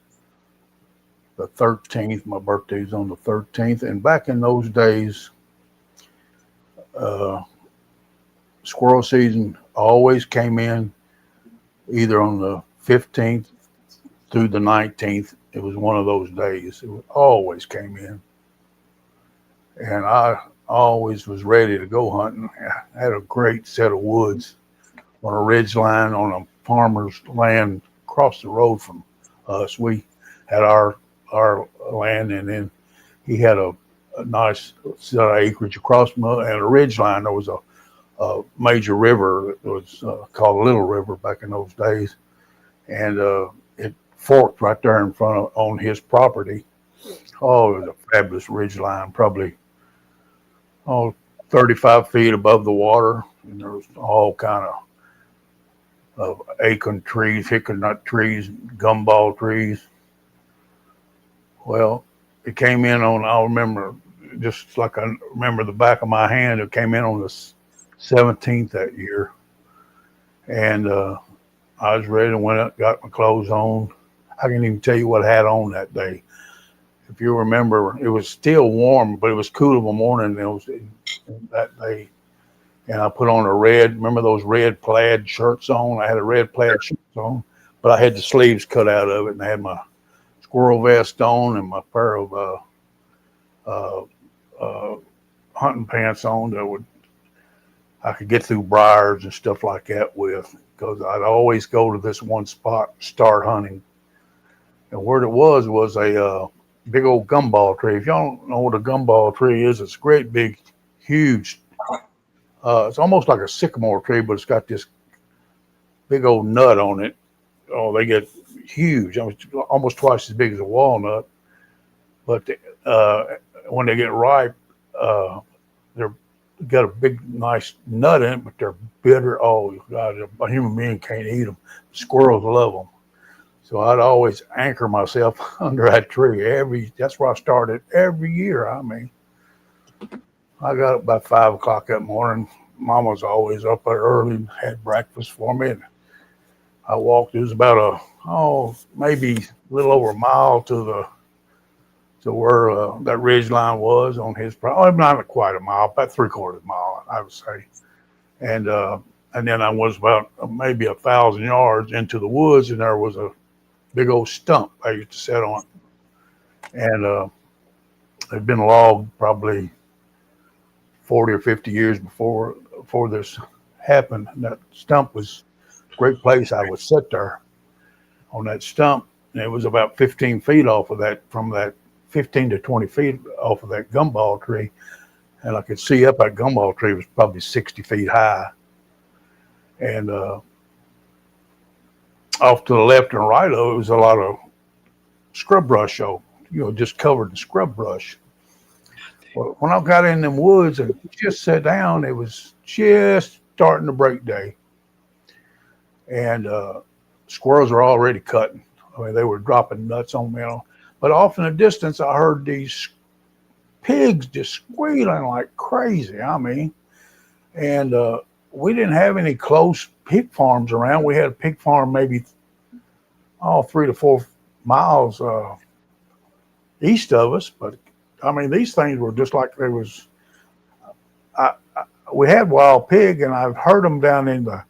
the 13th. My birthday's on the 13th. And back in those days, squirrel season always came in either on the 15th through the 19th. It was one of those days. Always came in. And I always was ready to go hunting. I had a great set of woods on a ridge line on a farmer's land across the road from us. We had our land, and then he had a nice set of acreage across and a ridge line. There was a major river that was called Little River back in those days, and it forked right there in front of on his property. Oh, it was a fabulous ridge line, probably 35 feet above the water, and there was all kind of acorn trees, hickory nut trees, gumball trees. Well, it came in on, I'll remember, just like I remember the back of my hand, it came in on the 17th that year. And I was ready and went up, got my clothes on. I can't even tell you what I had on that day. If you remember, it was still warm, but it was cool in the morning. It was that day. And I put on remember those red plaid shirts on? I had a red plaid shirt on, but I had the sleeves cut out of it, and I had my squirrel vest on and my pair of hunting pants on that I could get through briars and stuff like that with, because I'd always go to this one spot, start hunting. And where it was a big old gumball tree. If y'all don't know what a gumball tree is, it's a great big, huge, it's almost like a sycamore tree, but it's got this big old nut on it. Oh, they get huge, almost twice as big as a walnut. But when they get ripe, they're got a big, nice nut in it, but they're bitter. Oh, God, a human being can't eat them. Squirrels love them. So I'd always anchor myself under that tree. That's where I started every year. I mean, I got up about 5 o'clock that morning. Mama was always up there early and had breakfast for me. And I walked. It was about maybe a little over a mile to where that ridge line was on his property. Not quite a mile, about 3/4 mile, I would say. And then I was about maybe 1,000 yards into the woods, and there was a big old stump I used to sit on. And it'd been logged probably 40 or 50 years before this happened. And that stump was a great place. I would sit there on that stump, and it was about 15 feet off of that, from that 15 to 20 feet off of that gumball tree. And I could see up that gumball tree was probably 60 feet high. And off to the left and right of it was a lot of scrub brush, just covered in scrub brush. Well, when I got in them woods and just sat down, it was just starting to break day. And squirrels were already cutting. I mean, they were dropping nuts on me. But off in the distance, I heard these pigs just squealing like crazy. I mean, and we didn't have any close pig farms around. We had a pig farm maybe 3 to 4 miles east of us. But I mean, these things were just like there was. We had wild pig, and I've heard them down in the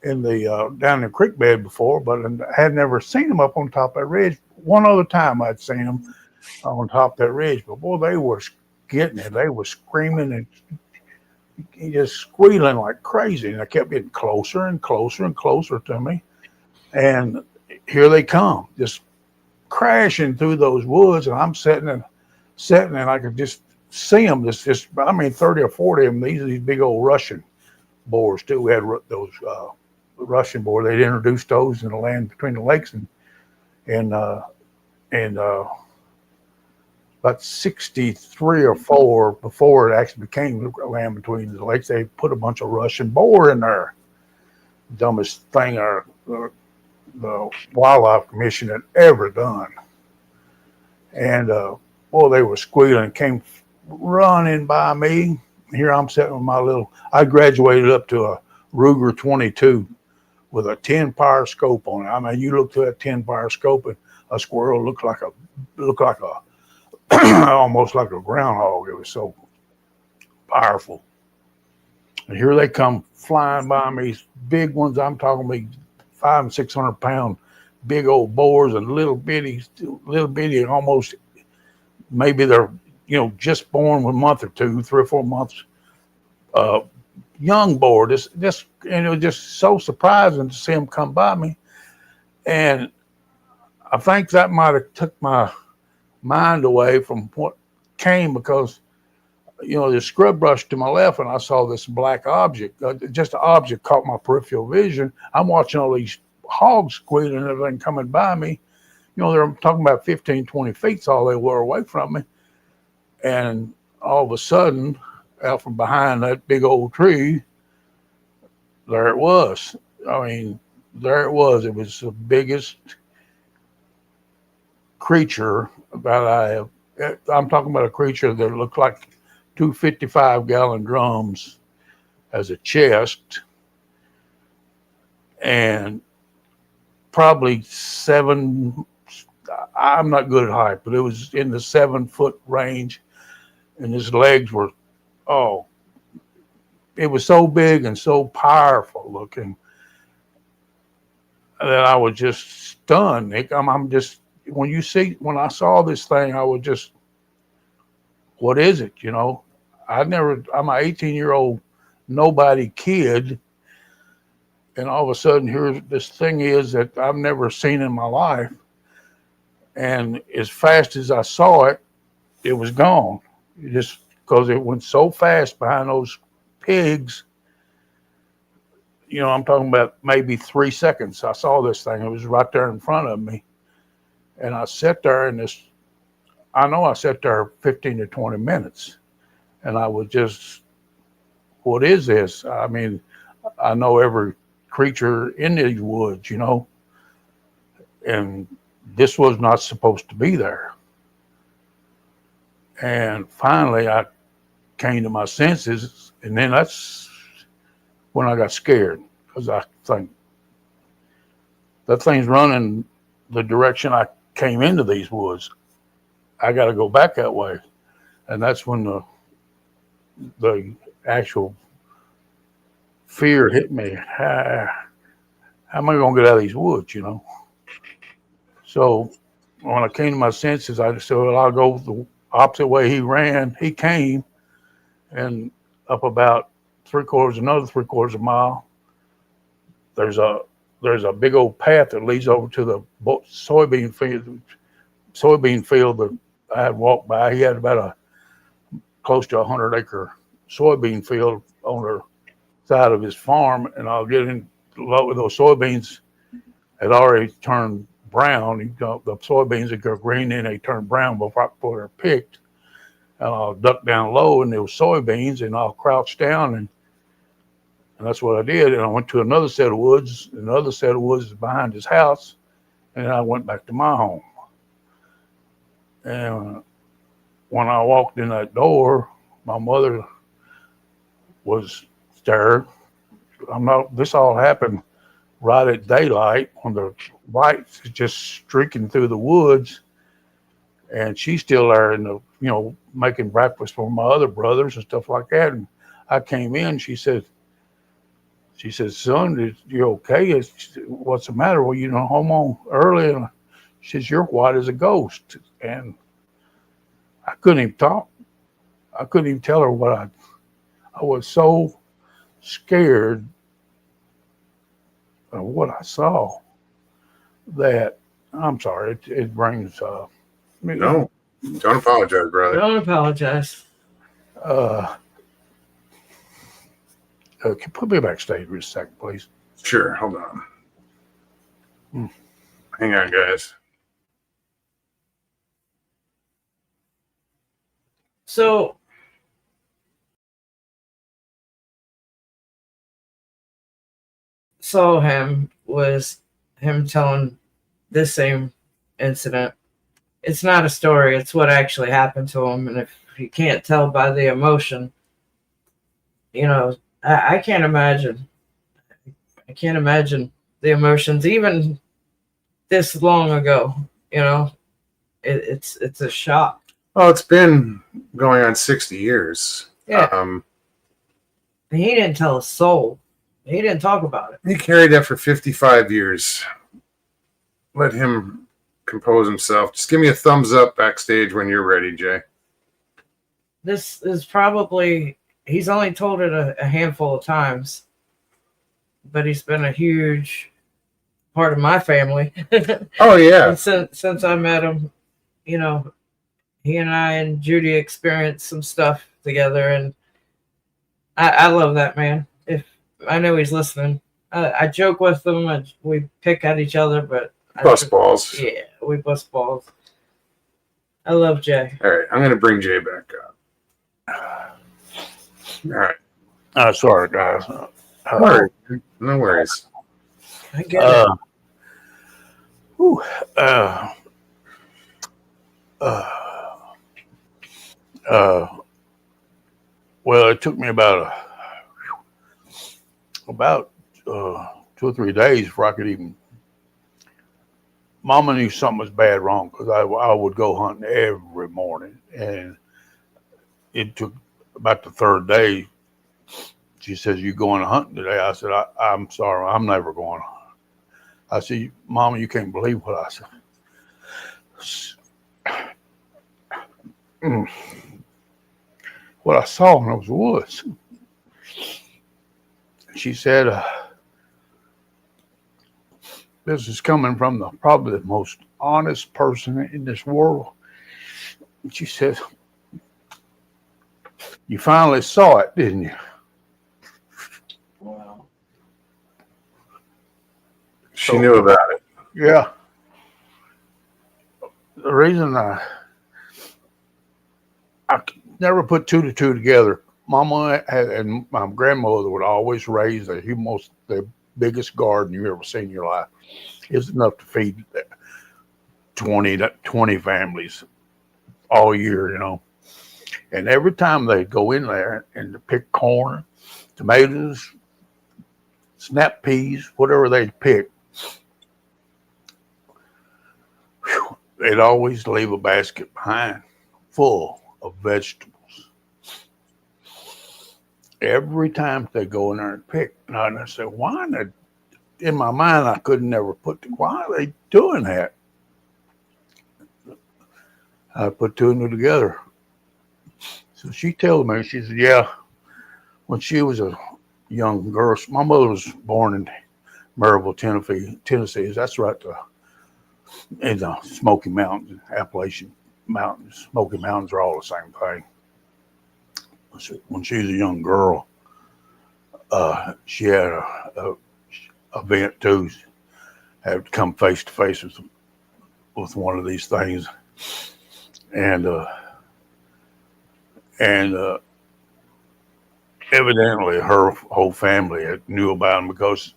down in the creek bed before, but I had never seen them up on top of that ridge. One other time I'd seen them on top of that ridge, but boy, they were getting it. They were screaming and just squealing like crazy, and I kept getting closer and closer and closer to me. And here they come, just crashing through those woods, and I'm sitting, and I could just see them. Just 30 or 40 of them. These big old Russian boars too. We had those Russian boar. They'd introduced those in the land between the lakes, and about 63 or 4 before it actually became the land between the lakes, they put a bunch of Russian boar in there. Dumbest thing the Wildlife Commission had ever done. And they were squealing, came running by me. Here I'm sitting with I graduated up to a Ruger 22 with a 10-power scope on it. I mean, you look through that 10-power scope, and a squirrel looked like a almost like a groundhog. It was so powerful. And here they come flying by me, big ones. I'm talking about 500 and 600 pound big old boars and little bitty, almost maybe they're just born with a month or two, 3 or 4 months. Young boar. This and it was just so surprising to see them come by me. And I think that might have took my mind away from what came, because the scrub brush to my left, and I saw this black object. Just an object caught my peripheral vision. I'm watching all these hogs squealing and everything coming by me. They're talking about 15, 20 feet's all they were away from me. And all of a sudden, out from behind that big old tree, there it was. I mean, there it was. It was the biggest creature that I'm talking about, a creature that looked like 2 55-gallon drums as a chest, and probably I'm not good at height, but it was in the 7-foot range, and his legs were, it was so big and so powerful looking that I was just stunned. I'm just, when I saw this thing, I was just, what is it? I'm an 18-year-old nobody kid, and all of a sudden here this thing is that I've never seen in my life. And as fast as I saw it, it was gone. Just because it went so fast behind those pigs. I'm talking about maybe 3 seconds. I saw this thing. It was right there in front of me. And I sat there I sat there 15 to 20 minutes. And I was just, what is this? I mean, I know every creature in these woods, and this was not supposed to be there. And finally, I came to my senses, and then that's when I got scared, because I think that thing's running the direction I came into these woods. I got to go back that way. And that's when the actual fear hit me. How am I going to get out of these woods, So when I came to my senses, I just said, well, I'll go the opposite way he ran. He came, and up about another 3/4 of a mile, there's a big old path that leads over to the soybean field that I had walked by. He had about close to 100-acre soybean field on the side of his farm, and I'll get in with those soybeans had already turned brown. The soybeans that go green, and they turn brown before they're picked. And I'll duck down low, and there was soybeans, and I'll crouch down, and that's what I did. And I went to another set of woods. Another set of woods is behind his house, and I went back to my home. And when I walked in that door, my mother was there. This all happened right at daylight when the lights just streaking through the woods, and she's still there making breakfast for my other brothers and stuff like that. And I came in, she said, son, you okay? What's the matter? Well, home on early. And she says, you're white as a ghost. And I couldn't even talk. I couldn't even tell her what I was so scared of what I saw that I'm sorry. It brings No, don't apologize, brother. Don't apologize. Can you put me backstage for a second, please? Sure, hold on. Hang on, guys. So saw him was him telling this same incident. It's not a story, it's what actually happened to him. And if you can't tell by the emotion, I can't imagine. I can't imagine the emotions even this long ago. You know, it's a shock. Oh, it's been going on 60 years. Yeah, Um, he didn't tell a soul. He didn't talk about it. he carried that for 55 years. Let him compose himself. Just give me a thumbs up backstage when you're ready, Jay. This is probably, he's only told it a handful of times, but he's been a huge part of my family. Oh, yeah. And since I met him, you know, he and I and Judy experienced some stuff together, and I love that man. If I know he's listening, I joke with him, and we pick at each other, but Bust balls. yeah, we bust balls. I love Jay. All right, I'm going to bring Jay back up. All right. Sorry, guys. No worries. No worries. I get it. Whew, well, it took me about 2 or 3 days before I could even. Mama knew something was bad wrong because I would go hunting every morning, and it took about the third day. She says, "You going hunting today?" I said, "I'm sorry, I'm never going." I said, "Mama, you can't believe what I said. What I saw in those woods." She said, "This is coming from probably the most honest person in this world." She said, "You finally saw it, didn't you?" Wow. She knew about it. Yeah. The reason I never put 2 to 2 together. Mama and my grandmother would always raise the biggest garden you ever seen in your life. It's enough to feed 20 families all year, And every time they'd go in there and to pick corn, tomatoes, snap peas, whatever they'd pick, they'd always leave a basket behind full of vegetables. Every time they go in there and pick, and I said, "Why?" In my mind, I could never why are they doing that? I put 2 and 2 together. So she told me, she said, "Yeah, when she was a young girl, my mother was born in Maryville, Tennessee. That's right in the Smoky Mountains, Appalachian Mountains. Smoky Mountains are all the same thing." When she was a young girl, she had a event too. Had to come face to face with one of these things, and evidently her whole family knew about them because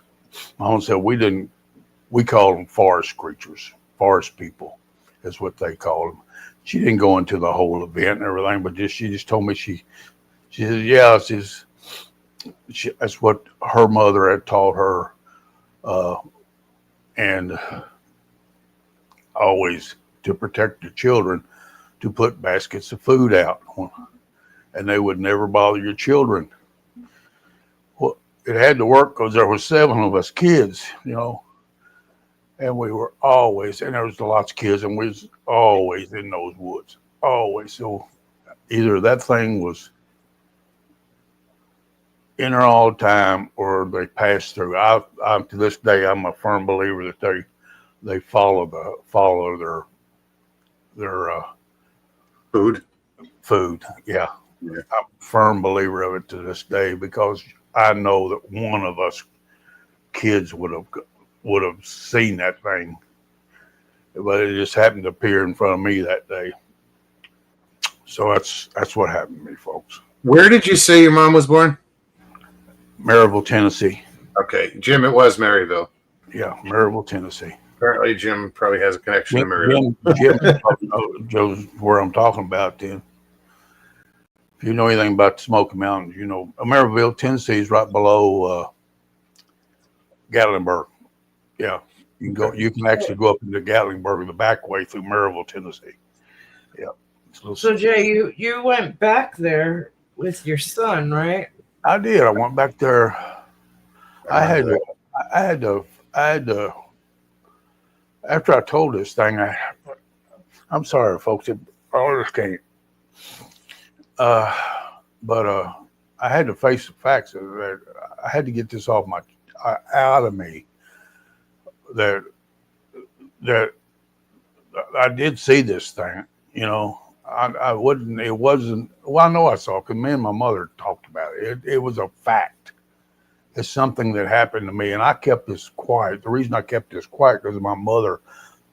Mom said we called them forest creatures, forest people is what they called them. She didn't go into the whole event and everything, but she just told me she said, "Yeah, that's what her mother had taught her, and always to protect the children, to put baskets of food out, and they would never bother your children." Well, it had to work because there were 7 of us kids, and we were always, and there was lots of kids, and we was always in those woods, always. So either that thing was in there all the time, or they passed through. I to this day, I'm a firm believer that they follow their food. Yeah, I'm a firm believer of it to this day because I know that one of us kids would have seen that thing, but it just happened to appear in front of me that day. So that's what happened to me, folks. Where did you say your mom was born? Maryville, Tennessee. Okay, Jim, it was Maryville. Yeah, Maryville, Tennessee. Apparently, Jim probably has a connection to Maryville. Jim knows where I'm talking about then. If you know anything about the Smoky Mountains, Maryville, Tennessee is right below Gatlinburg. Yeah, You can actually go up into Gatlinburg the back way through Maryville, Tennessee. Yeah. It's a little- So Jay, you went back there with your son, right? I did. I went back there. I had to. After I told this thing, I'm sorry, folks. I just can't. But I had to face the facts that I had to get this off out of me. That I did see this thing. You know, I wouldn't. It wasn't. Well, I know I saw it because me and my mother talked about it. It was a fact. It's something that happened to me, and I kept this quiet. The reason I kept this quiet because my mother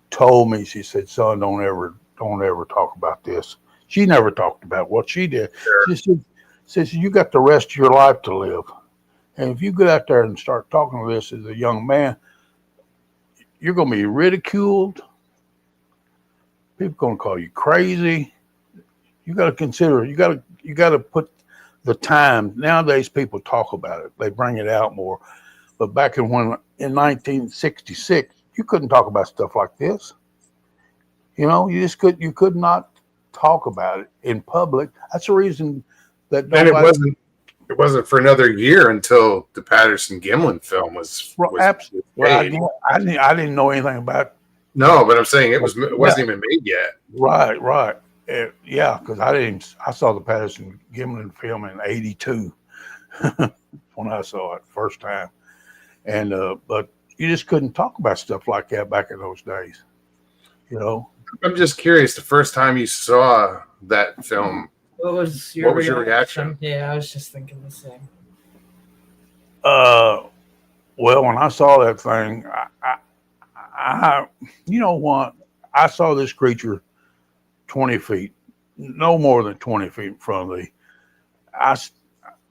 told me. She said, "Son, don't ever talk about this." She never talked about what she did. Sure. She says, "You got the rest of your life to live, and if you get out there and start talking to this as a young man, you're going to be ridiculed. People going to call you crazy. You got to consider. You got to put the time. Nowadays, people talk about it. They bring it out more. But back in 1966, you couldn't talk about stuff like this. You know, you could not talk about it in public. That's the reason that And it wasn't for another year until the Patterson Gimlin film was absolutely. made. Well, I didn't know anything about. No, but I'm saying it wasn't even made yet. Right. Yeah, because I saw the Patterson Gimlin film in '82 when I saw it first time, and but you just couldn't talk about stuff like that back in those days. You know. I'm just curious. The first time you saw that film, What was your reaction? Yeah, I was just thinking the same. Well, when I saw that thing, I you know what? I saw this creature 20 feet, no more than 20 feet in front of me.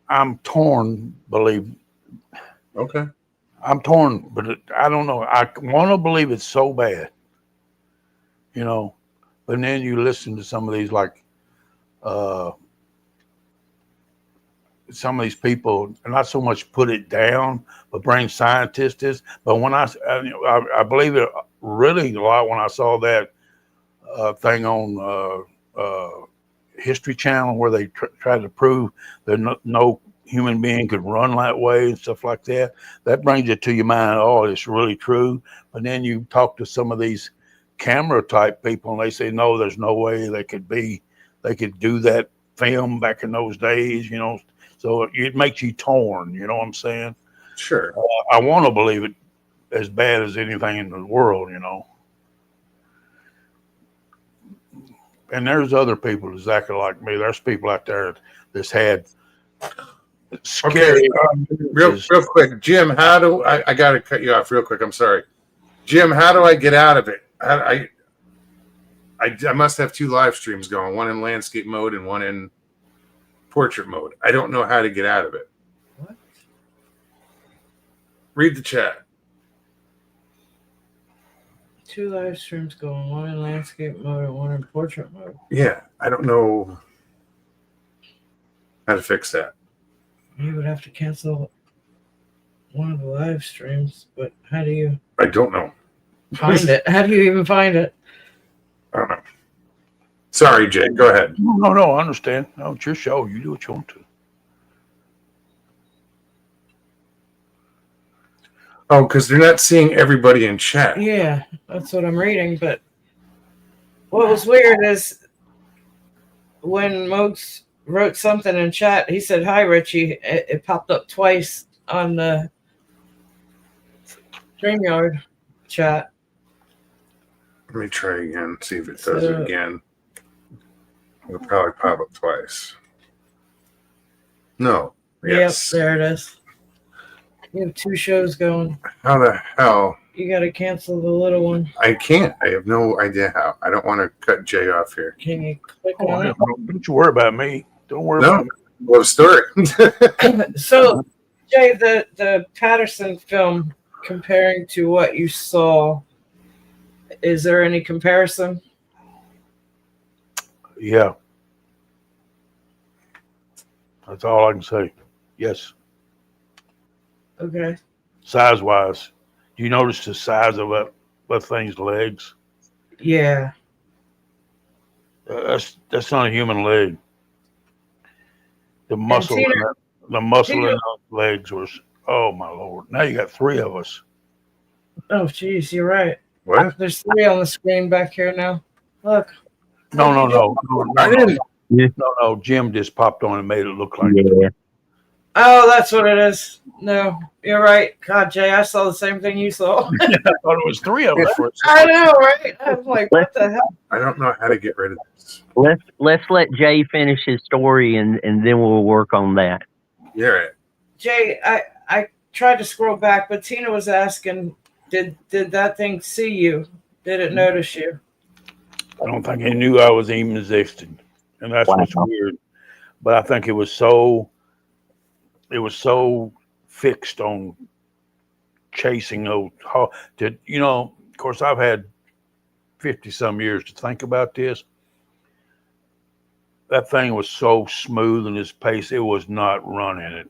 I'm torn, believe. okay, I'm torn, but I don't know. I want to believe it's so bad, you know. But then you listen to some of these, like some of these people, not so much put it down, but bring scientists. But when I believe it really a lot when I saw that thing on History Channel where they tried to prove that no human being could run that way and stuff like that. That brings it to your mind. Oh, it's really true. But then you talk to some of these camera type people, and they say no, there's no way they could do that film back in those days. You know. So it makes you torn, you know what I'm saying? sure. I want to believe it as bad as anything in the world, you know. And there's other people exactly like me. There's people out there that's had scary. Real quick, Jim. How do I got to cut you off real quick? I'm sorry, Jim. How do I get out of it? I must have two live streams going, one in landscape mode and one in portrait mode. I don't know how to get out of it. What? Read the chat. Two live streams going, one in landscape mode and one in portrait mode. Yeah, I don't know how to fix that. You would have to cancel one of the live streams, but how do you I don't know. find it? How do you even find it? I don't know. Sorry, Jay. Go ahead. No, I understand. No, it's your show. You do what you want to. Oh, because they're not seeing everybody in chat. Yeah, that's what I'm reading. But what was weird is when Mogs wrote something in chat, he said, "Hi, Richie." It popped up twice on the StreamYard chat. Let me try again, see if it does it again. It'll probably pop up twice. No. Yes. Yep, there it is. You have two shows going. How the hell? You got to cancel the little one. I can't. I have no idea how. I don't want to cut Jay off here. Can you click Oh, on it? don't you worry about me. Don't worry about me. Love story. So, Jay, the Patterson film, comparing to what you saw, is there any comparison? Yeah. That's all I can say. Yes. Okay. Size wise, Do you notice the size of that thing's legs? Yeah. That's not a human leg. The muscle, Tina- in the muscle Tina- in those legs was. Oh my Lord! Now you got three of us. Oh, geez, you're right. What? There's 3 on the screen back here now. Look. No, no, no, I didn't. no. Jim just popped on and made it look like. Yeah. Oh, that's what it is. No, you're right. God, Jay, I saw the same thing you saw. I thought it was three of us. I know, right? I'm like, what the hell? I don't know how to get rid of this. Let's let Jay finish his story and then we'll work on that. You're right. Jay, I tried to scroll back, but Tina was asking, did that thing see you? Did it notice you? I don't think he knew I was even existed, and that's what's Wow. weird. But I think it was so fixed on chasing those. Of course, I've had 50 some years to think about this. That thing was so smooth in its pace; it was not running it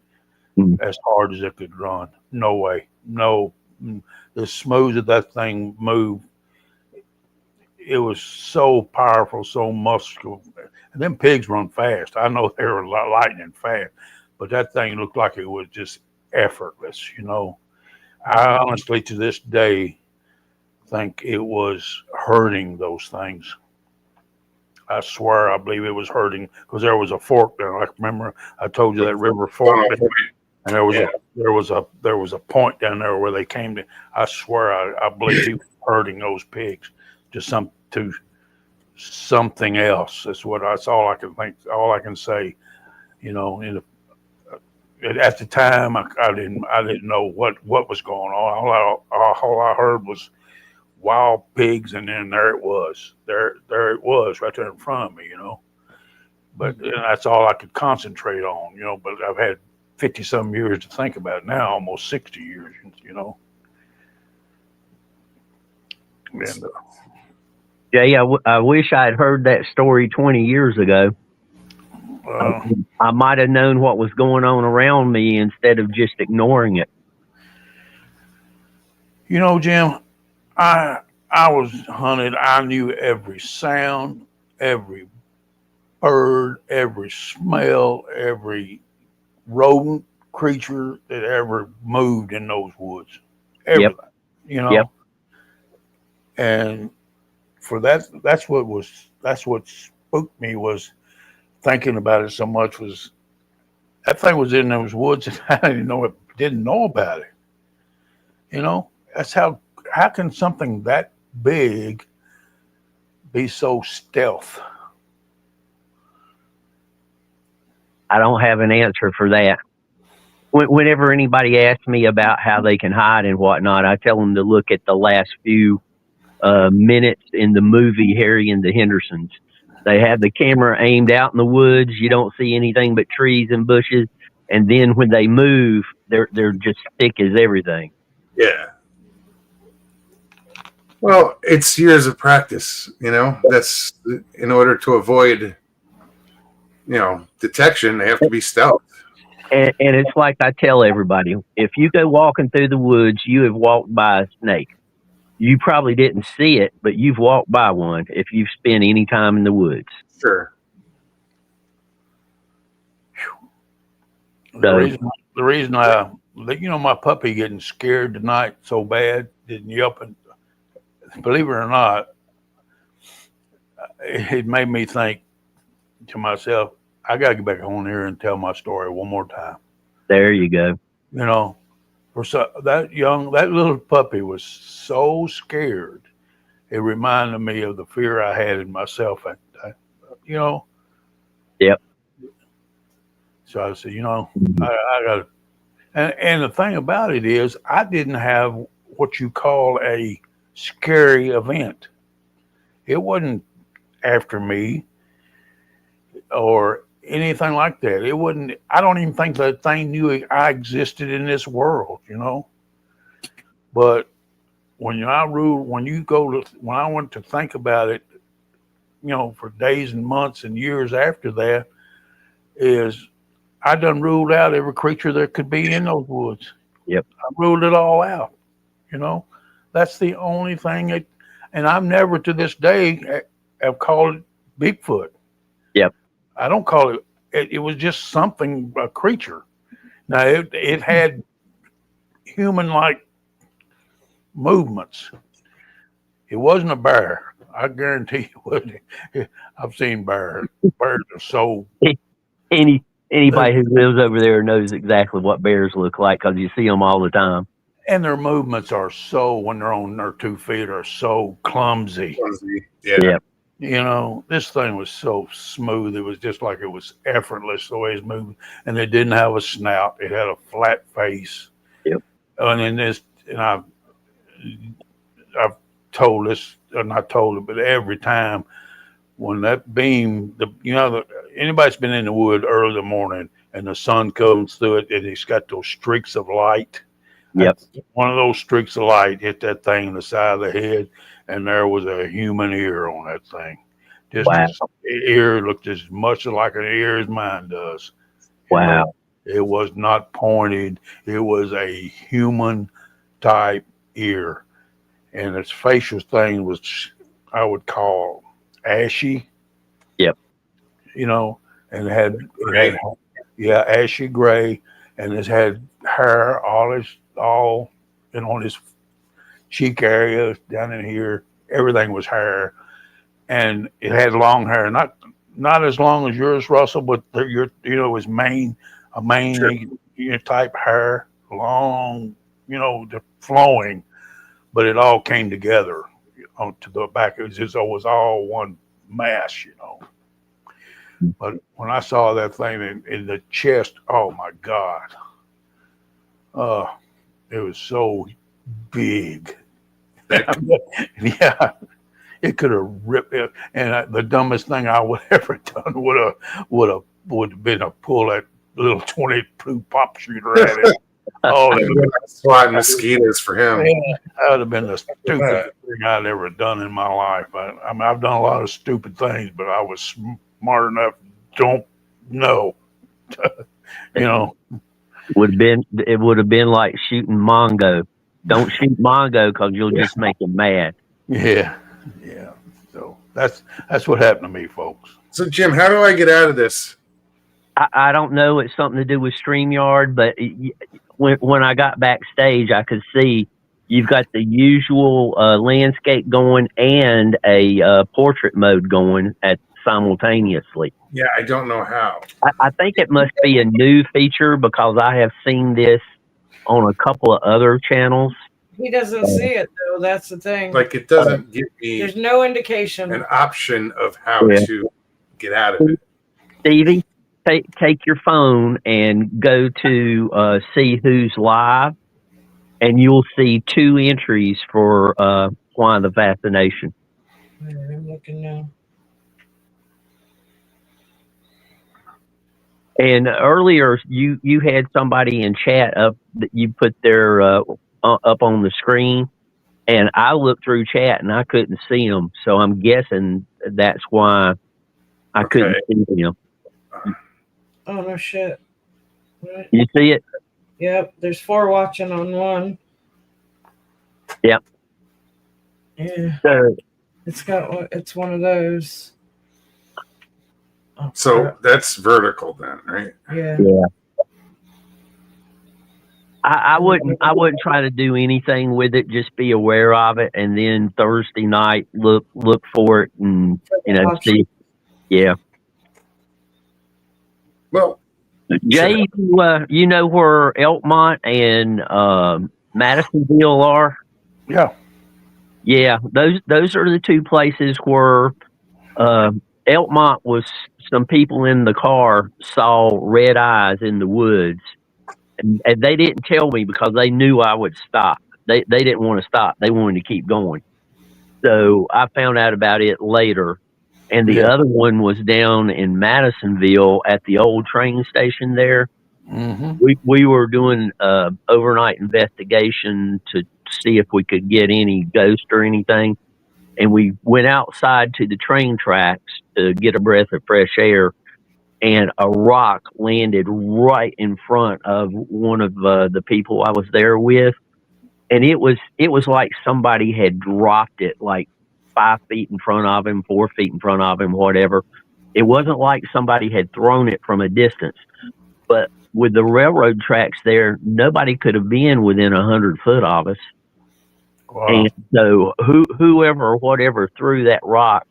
as hard as it could run. No way, no. The smooth that thing moved. It was so powerful, so muscular. And them pigs run fast. I know they were lightning fast, but that thing looked like it was just effortless, I honestly, to this day, think it was hurting those things. I swear, I believe it was hurting because there was a fork there. Like, remember, I told you that river fork, and there was a point down there where they came to. I swear, I believe he was hurting those pigs to something else. That's all I can think. All I can say, at the time, I didn't know what was going on. All I heard was wild pigs, and then there it was right there in front of me, But that's all I could concentrate on, But I've had 50 some years to think about it now, almost 60 years, And Jay, I wish I'd heard that story 20 years ago. I might have known what was going on around me instead of just ignoring it. Jim, I was hunted. I knew every sound, every bird, every smell, every rodent creature that ever moved in those woods. Everything, Yep. And for that's what spooked me, was thinking about it so much. Was that thing was in those woods and I didn't know about it. That's how can something that big be so stealth? I don't have an answer for that. Whenever anybody asks me about how they can hide and whatnot, I tell them to look at the last few minutes in the movie Harry and the Hendersons. They have the camera aimed out in the woods. You don't see anything but trees and bushes. And then when they move, they're just thick as everything. Yeah. Well, it's years of practice, That's in order to avoid, detection. They have to be stealth. And it's like I tell everybody, if you go walking through the woods, you have walked by a snake. You probably didn't see it, but you've walked by one if you've spent any time in the woods. Sure. The reason my puppy getting scared tonight so bad, didn't yelping, believe it or not, it made me think to myself, I got to get back on here and tell my story one more time. There you go. That little puppy was so scared. It reminded me of the fear I had in myself. Yep. So I said, I got to. And the thing about it is, I didn't have what you call a scary event. It wasn't after me or anything like that. It wouldn't. I don't even think that thing knew I existed in this world, But when I went to think about it, for days and months and years after that, is I done ruled out every creature that could be in those woods. Yep. I ruled it all out. You know, that's the only thing. And I've never to this day have called it Bigfoot. Yep. I don't call it. It was just something, a creature. Now it had human-like movements. It wasn't a bear. I guarantee you wasn't. I've seen bears. Bears are so. Anybody who lives over there knows exactly what bears look like because you see them all the time. And their movements are so, when they're on their 2 feet, are so clumsy. Yeah. Yep. You know, this thing was so smooth. It was just like it was effortless the way it's moving. And it didn't have a snout. It had a flat face. Yep. And in this, and I've told this, or not told it, but every time when that beam, anybody's been in the wood early in the morning and the sun comes through it and it's got those streaks of light. Yep. One of those streaks of light hit that thing in the side of the head, and there was a human ear on that thing. Just Wow. His ear looked as much like an ear as mine does. Wow. It was not pointed. It was a human type ear. And its facial thing was, I would call, ashy. Yep. You know, and it had ashy gray, and it had hair all and on his cheek area down in here. Everything was hair, and it had long hair, not as long as yours, Russell, but his mane, sure, type hair, long, the flowing, but it all came together onto the back. It was all one mass, But when I saw that thing in the chest, oh my God. It was so big. Yeah, it could have ripped it. And the dumbest thing I would ever done would have been to pull that little 22 pop shooter at it. Oh, swatting mosquitoes for him. That would have been the stupidest thing I'd ever done in my life. I mean, I've done a lot of stupid things, but I was smart enough. Don't know, It would have been like shooting Mongo. Don't shoot Mongo because you'll just make him mad. Yeah. So that's what happened to me, folks. So Jim, how do I get out of this? I don't know. It's something to do with StreamYard, but when I got backstage, I could see you've got the usual landscape going and a portrait mode going simultaneously. Yeah, I don't know how. I think it must be a new feature because I have seen this on a couple of other channels. He doesn't see it though. That's the thing. Like it doesn't give me There's no indication. an option of how to get out of it. Stevie, take your phone and go to see who's live, and you'll see 2 entries for Why the Fascination. I'm looking now. And earlier, you had somebody in chat up that you put their up on the screen, and I looked through chat and I couldn't see them. So I'm guessing that's why I couldn't see them. Oh no shit! What? You see it? Yep. There's 4 watching on one. Yep. Yeah. So It's one of those. Oh, So that's vertical then, right? yeah. I wouldn't try to do anything with it. Just be aware of it, and then Thursday night look for it, and see. Yeah. Well, Jay, you know where Elkmont and Madisonville are? Yeah. Yeah, those are the 2 places where Elkmont was. Some people in the car saw red eyes in the woods, and they didn't tell me because they knew I would stop. They didn't want to stop. They wanted to keep going. So I found out about it later. And the other one was down in Madisonville at the old train station there. Mm-hmm. We were doing overnight investigation to see if we could get any ghost or anything. And we went outside to the train tracks to get a breath of fresh air, and a rock landed right in front of one of the people I was there with. and it was like somebody had dropped it like 5 feet in front of him, 4 feet in front of him, whatever. It wasn't like somebody had thrown it from a distance, but with the railroad tracks there, nobody could have been within 100 foot of us. Wow. And so whoever or whatever threw that rock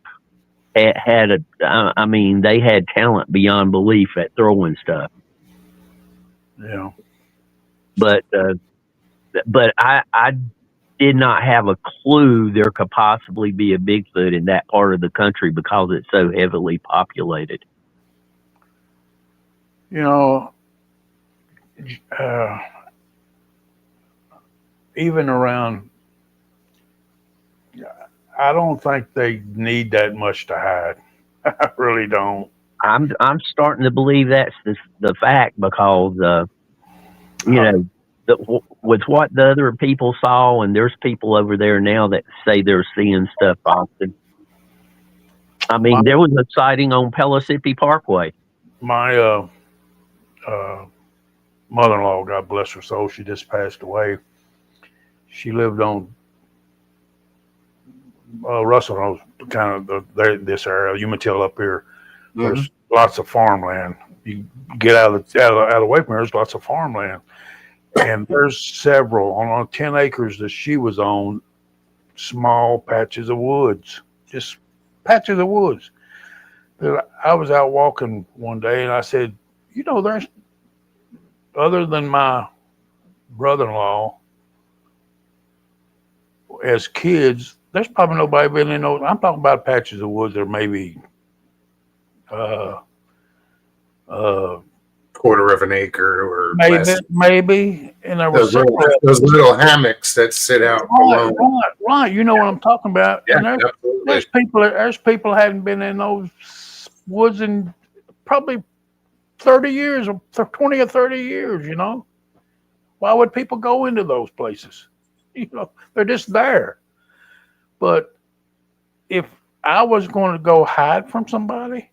had I mean, they had talent beyond belief at throwing stuff. Yeah. But I did not have a clue there could possibly be a Bigfoot in that part of the country because it's so heavily populated. You know, even around, I don't think they need that much to hide. I really don't. I'm starting to believe that's the fact because you know, with what the other people saw, and there's people over there now that say they're seeing stuff often. I mean, there was a sighting on Pellissippi Parkway. My mother-in-law, God bless her soul, she just passed away. She lived on Russell knows kind of this area, Umatilla up here. There's lots of farmland. You get out away from here, there's lots of farmland. And there's several on 10 acres that she was on, small patches of woods, just patches of woods. I was out walking one day and I said, you know, there's, other than my brother-in-law, as kids, there's probably nobody been in those. I'm talking about patches of woods that are maybe quarter of an acre or maybe, and there was those little hammocks that sit out alone. Right. You know what I'm talking about. Yeah, and there's people hadn't been in those woods in probably 30 years or 20 or 30 years. You know, why would people go into those places? You know, they're just there. But if I was going to go hide from somebody,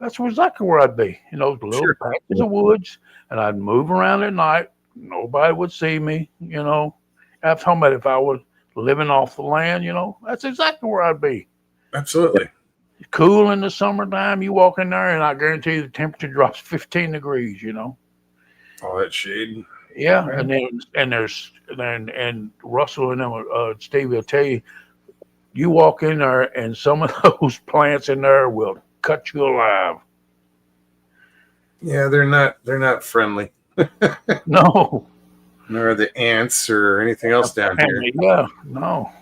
that's exactly where I'd be, in those little patches of woods, and I'd move around at night. Nobody would see me, you know. I'm talking about if I was living off the land, you know, that's exactly where I'd be. Absolutely. Cool in the summertime, you walk in there, and I guarantee you the temperature drops 15 degrees, you know. All that shade. Yeah, and Russell and them, Steve will tell you, you walk in there, and some of those plants in there will cut you alive. Yeah, they're not friendly. No. Nor the ants or anything else down here. Yeah, no.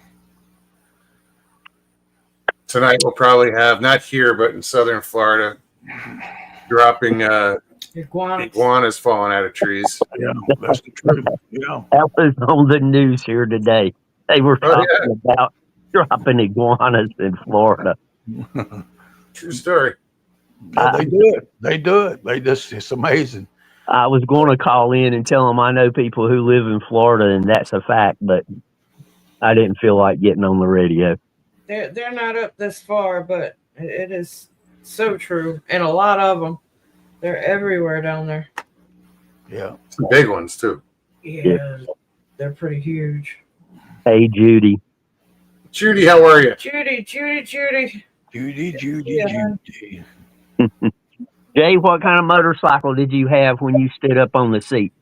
Tonight we'll probably have, not here, but in southern Florida, dropping iguanas falling out of trees. Yeah, that's the truth. Yeah. That was on the news here today. They were talking about dropping iguanas in Florida. True story. Yeah, they do it. It's amazing. I was going to call in and tell them I know people who live in Florida, and that's a fact, but I didn't feel like getting on the radio. They're not up this far, but it is so true. And a lot of them, they're everywhere down there. Yeah. Some big ones, too. Yeah. They're pretty huge. Hey, Judy. Judy, how are you? Judy. Judy. Jay, what kind of motorcycle did you have when you stood up on the seat?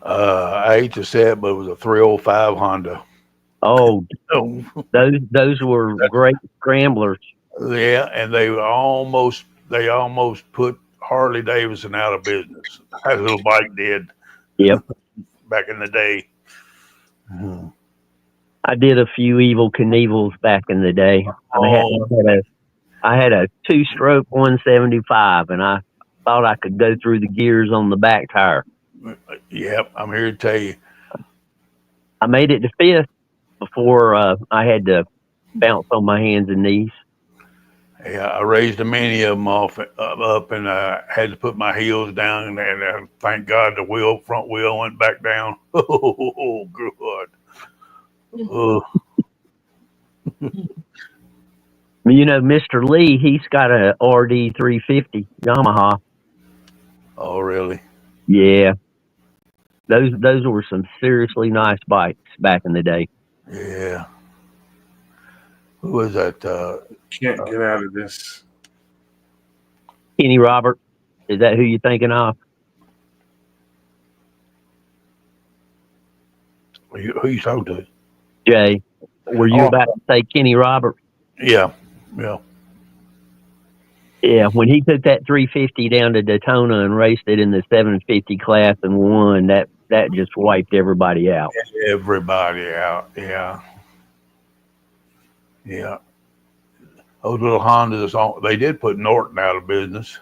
I hate to say it, but it was a 305 Honda. Oh, those were great scramblers. Yeah, and they almost put Harley Davidson out of business. That little bike did. Yep. Back in the day. I did a few Evel Knievels back in the day. I had a 2-stroke 175, and I thought I could go through the gears on the back tire. Yep, I'm here to tell you. I made it to 5th before I had to bounce on my hands and knees. Yeah, I raised many of them up, and I had to put my heels down, and thank God the front wheel went back down. Oh, good. Oh. You know, Mr. Lee, he's got a RD 350 Yamaha. Oh, really? Yeah. Those were some seriously nice bikes back in the day. Yeah. Who was that? Can't get out of this. Kenny Robert, is that who you're thinking of? Who you talking to? Jay, were you Oh. about to say Kenny Robert? Yeah. Yeah. Yeah, when he took that 350 down to Daytona and raced it in the 750 class and won, that just wiped everybody out. Everybody out. Yeah. Yeah. Those little Hondas, they did put Norton out of business.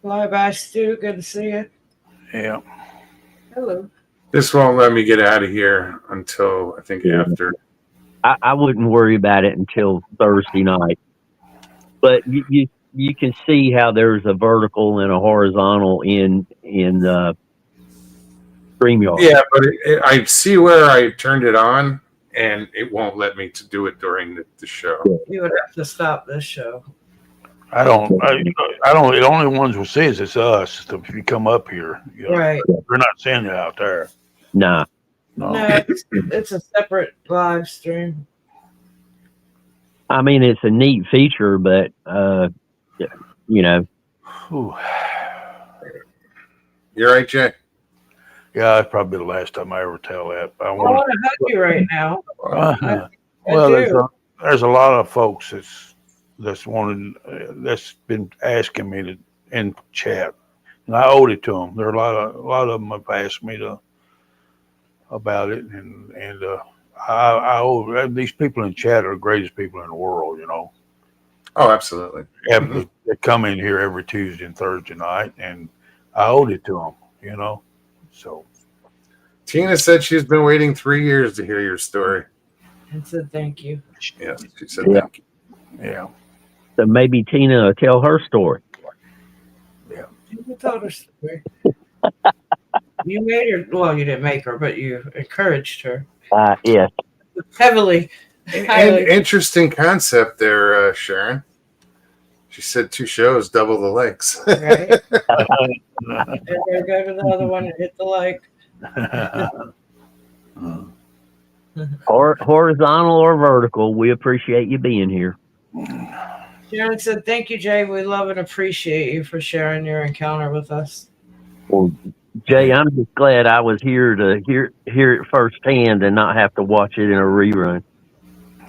Fly by, Stu. Good to see you. Yeah. Hello. This won't let me get out of here until I think after. I wouldn't worry about it until Thursday night. But you can see how there's a vertical and a horizontal in StreamYard. Yeah, but I see where I turned it on, and it won't let me to do it during the show. You would have to stop this show. I don't. The only ones who see it's us. If you come up here, you know, Right. We're not seeing it out there. Nah. No. No, it's a separate live stream. I mean, it's a neat feature, but, you know. Ooh. You're right, Jay. Yeah, that's probably the last time I ever tell that. I want to hug you right now. Uh-huh. I Well, do. there's a lot of folks that's wanted that's been asking me to in chat, and I owed it to them. There are a lot of them have asked me about it, and I owe these people in chat are the greatest people in the world. You know, Oh, absolutely. they come in here every Tuesday and Thursday night, and I owed it to them. You know, so Tina said she's been waiting 3 years to hear your story. And said thank you. Yes, she said Yeah. thank you. yeah. So maybe Tina will tell her story. You told her story. You made her. Well, you didn't make her, but you encouraged her Yeah. heavily. And Highly. interesting concept there, Sharon. She said 2 shows, double the legs. Right. And go to the other one and hit the like. Or horizontal or vertical. We appreciate you being here. Sharon said, "Thank you, Jay. We love and appreciate you for sharing your encounter with us." Well, Jay, I'm just glad I was here to hear it firsthand and not have to watch it in a rerun.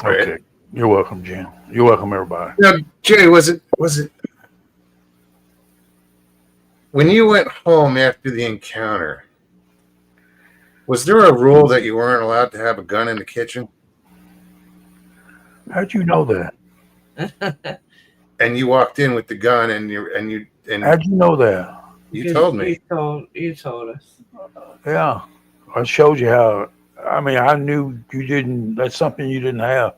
Okay, you're welcome, Jim. You're welcome, everybody. Now, Jay, was it when you went home after the encounter? Was there a rule that you weren't allowed to have a gun in the kitchen? How'd you know that? And you walked in with the gun, and How'd you know that? you told me. You told us. Yeah, I showed you how. I mean, I knew you didn't. That's something you didn't have.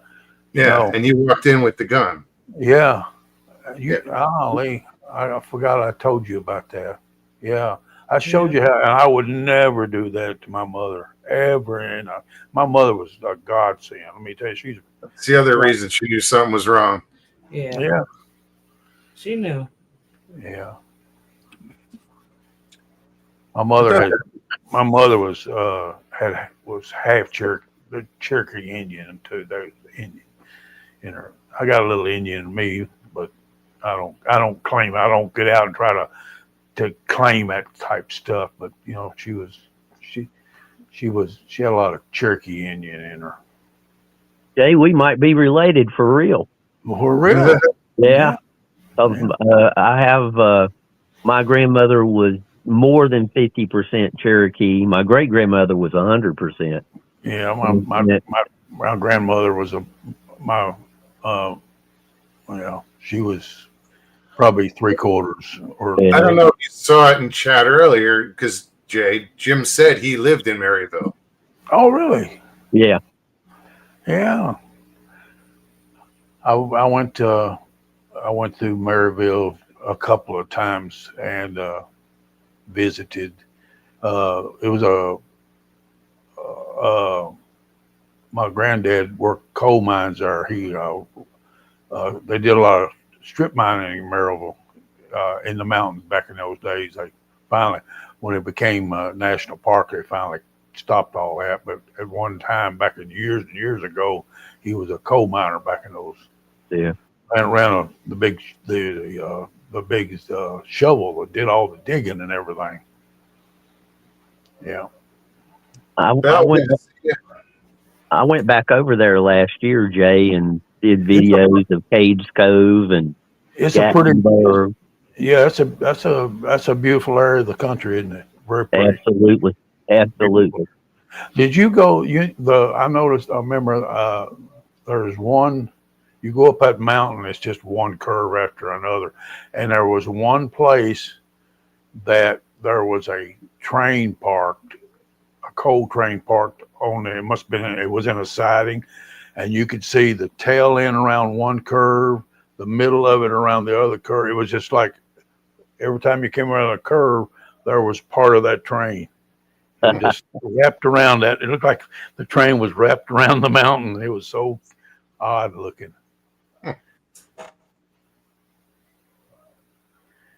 Yeah, No. and you walked in with the gun. Yeah. Lee, I forgot I told you about that. Yeah. I showed you how, and I would never do that to my mother ever. And my mother was a godsend. Let me tell you, It's the other reason she knew something was wrong. Yeah. yeah. She knew. Yeah. My mother was half Cherokee Indian too. There's Indian in her. I got a little Indian in me, but I don't claim. I don't get out and try to claim that type stuff. But you know, she had a lot of Cherokee Indian in her. Jay, we might be related for real. For real? Yeah. I have my grandmother was more than 50% Cherokee. My great grandmother was 100%. Yeah, my grandmother was she was probably 3/4 or. Yeah. I don't know if you saw it in chat earlier because Jim said he lived in Maryville. Oh, really? Yeah. Yeah. I went through Maryville a couple of times and visited. It was my granddad worked coal mines there. They did a lot of strip mining in Maryville, in the mountains back in those days. finally, when it became a national park, they finally stopped all that. But at one time, back in years and years ago, he was a coal miner back in those. Yeah. Ran the big shovel that did all the digging and everything. Yeah. I Well, went yeah. I went back over there last year, Jay, and did videos of Cades Cove and It's a pretty, Gatlinburg. yeah, that's a beautiful area of the country, isn't it? Very pretty. Absolutely. Did you go? I noticed. I remember. There's one. You go up that mountain. It's just one curve after another, and there was one place that there was a train parked, a coal train parked on it. It must have been. It was in a siding, and you could see the tail end around one curve, the middle of it around the other curve. It was just like every time you came around a curve, there was part of that train. And just wrapped around that. It looked like the train was wrapped around the mountain. It was so odd looking.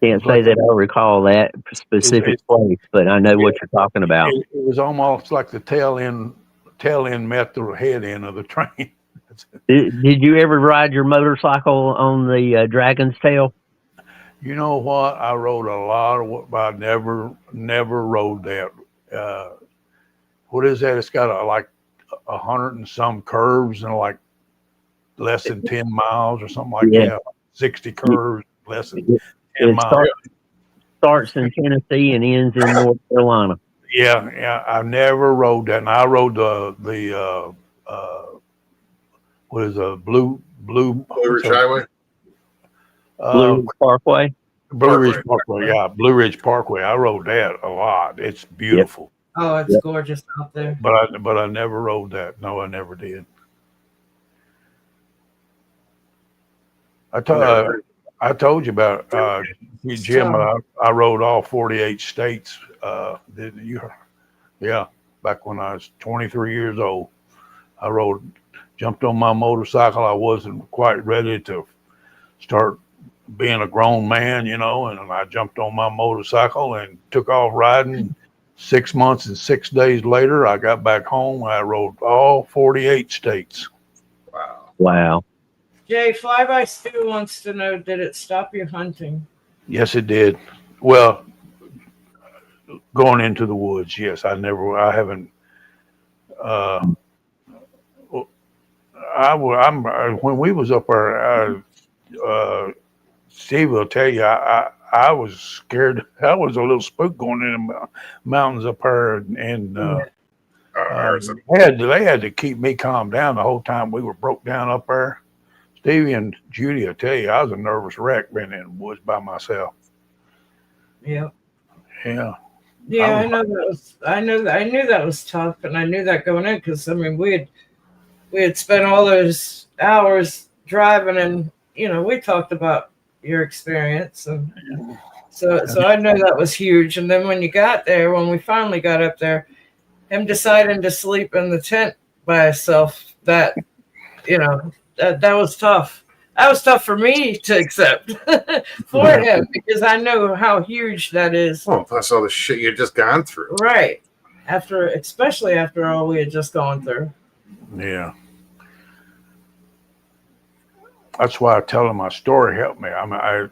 Can't say that I recall that specific place, but I know what you're talking about. It was almost like the tail end met the head end of the train. Did you ever ride your motorcycle on the Dragon's Tail? You know what? I rode a lot of, but I never rode that. What is that? It's got like 100 and some curves and like less than 10 miles or something like that. 60 curves, less than 10 miles. Starts in Tennessee and ends in North Carolina. Yeah. I never rode that. And I rode the what is a Blue Ridge Highway. Blue Ridge Parkway. Blue Ridge Parkway, yeah, Blue Ridge Parkway. I rode that a lot. It's beautiful. Oh, it's gorgeous out there. But I never rode that. No, I never did. I told you about Jim. I rode all 48 states. Didn't you? Yeah, back when I was 23 years old, I jumped on my motorcycle. I wasn't quite ready to start being a grown man, and I jumped on my motorcycle and took off riding. 6 months and 6 days later, I got back home. I rode all 48 states. Wow. Jay, Fly By Stu wants to know, did it stop you hunting? Yes, it did. Well, going into the woods, yes. I haven't. When we was up there, Steve will tell you, I was scared. I was a little spooked going in the mountains up there, and they had to keep me calm down the whole time we were broke down up there. Stevie and Judy will tell you, I was a nervous wreck being in the woods by myself. Yeah. Yeah. Yeah, I knew that was tough, and I knew that going in because we had spent all those hours driving, and we talked about your experience, and so I know that was huge. And then when we finally got up there, him deciding to sleep in the tent by himself, that was tough. That was tough for me to accept for him because I know how huge that is. Oh, plus all the shit you've just gone through. Right. Especially after all we had just gone through. Yeah. That's why I tell him my story helped me. I mean,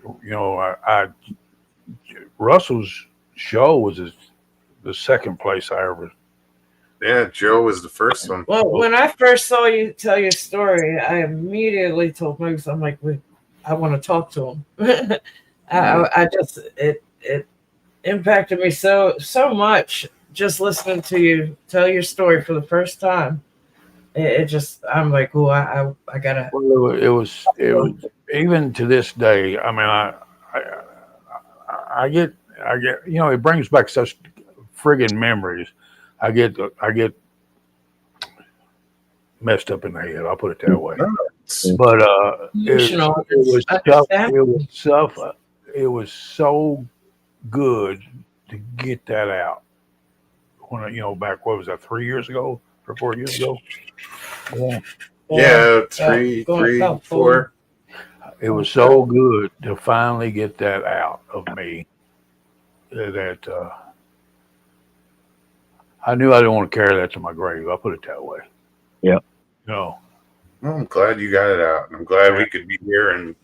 Russell's show was the second place I ever. Yeah, Joe was the first one. Well, when I first saw you tell your story, I immediately told Moose, I'm like, I want to talk to him. It impacted me so much just listening to you tell your story for the first time. I'm like, oh, I gotta. Well, it was even to this day. I mean, I get it brings back such friggin' memories. I get messed up in the head. I'll put it that way. But it was so good to get that out. When back, what was that, 3 years ago or 4 years ago? Yeah, three, 4. It was so good to finally get that out of me. that I knew I didn't want to carry that to my grave. I'll put it that way. Yep. No. Well, I'm glad you got it out. I'm glad we could be here. And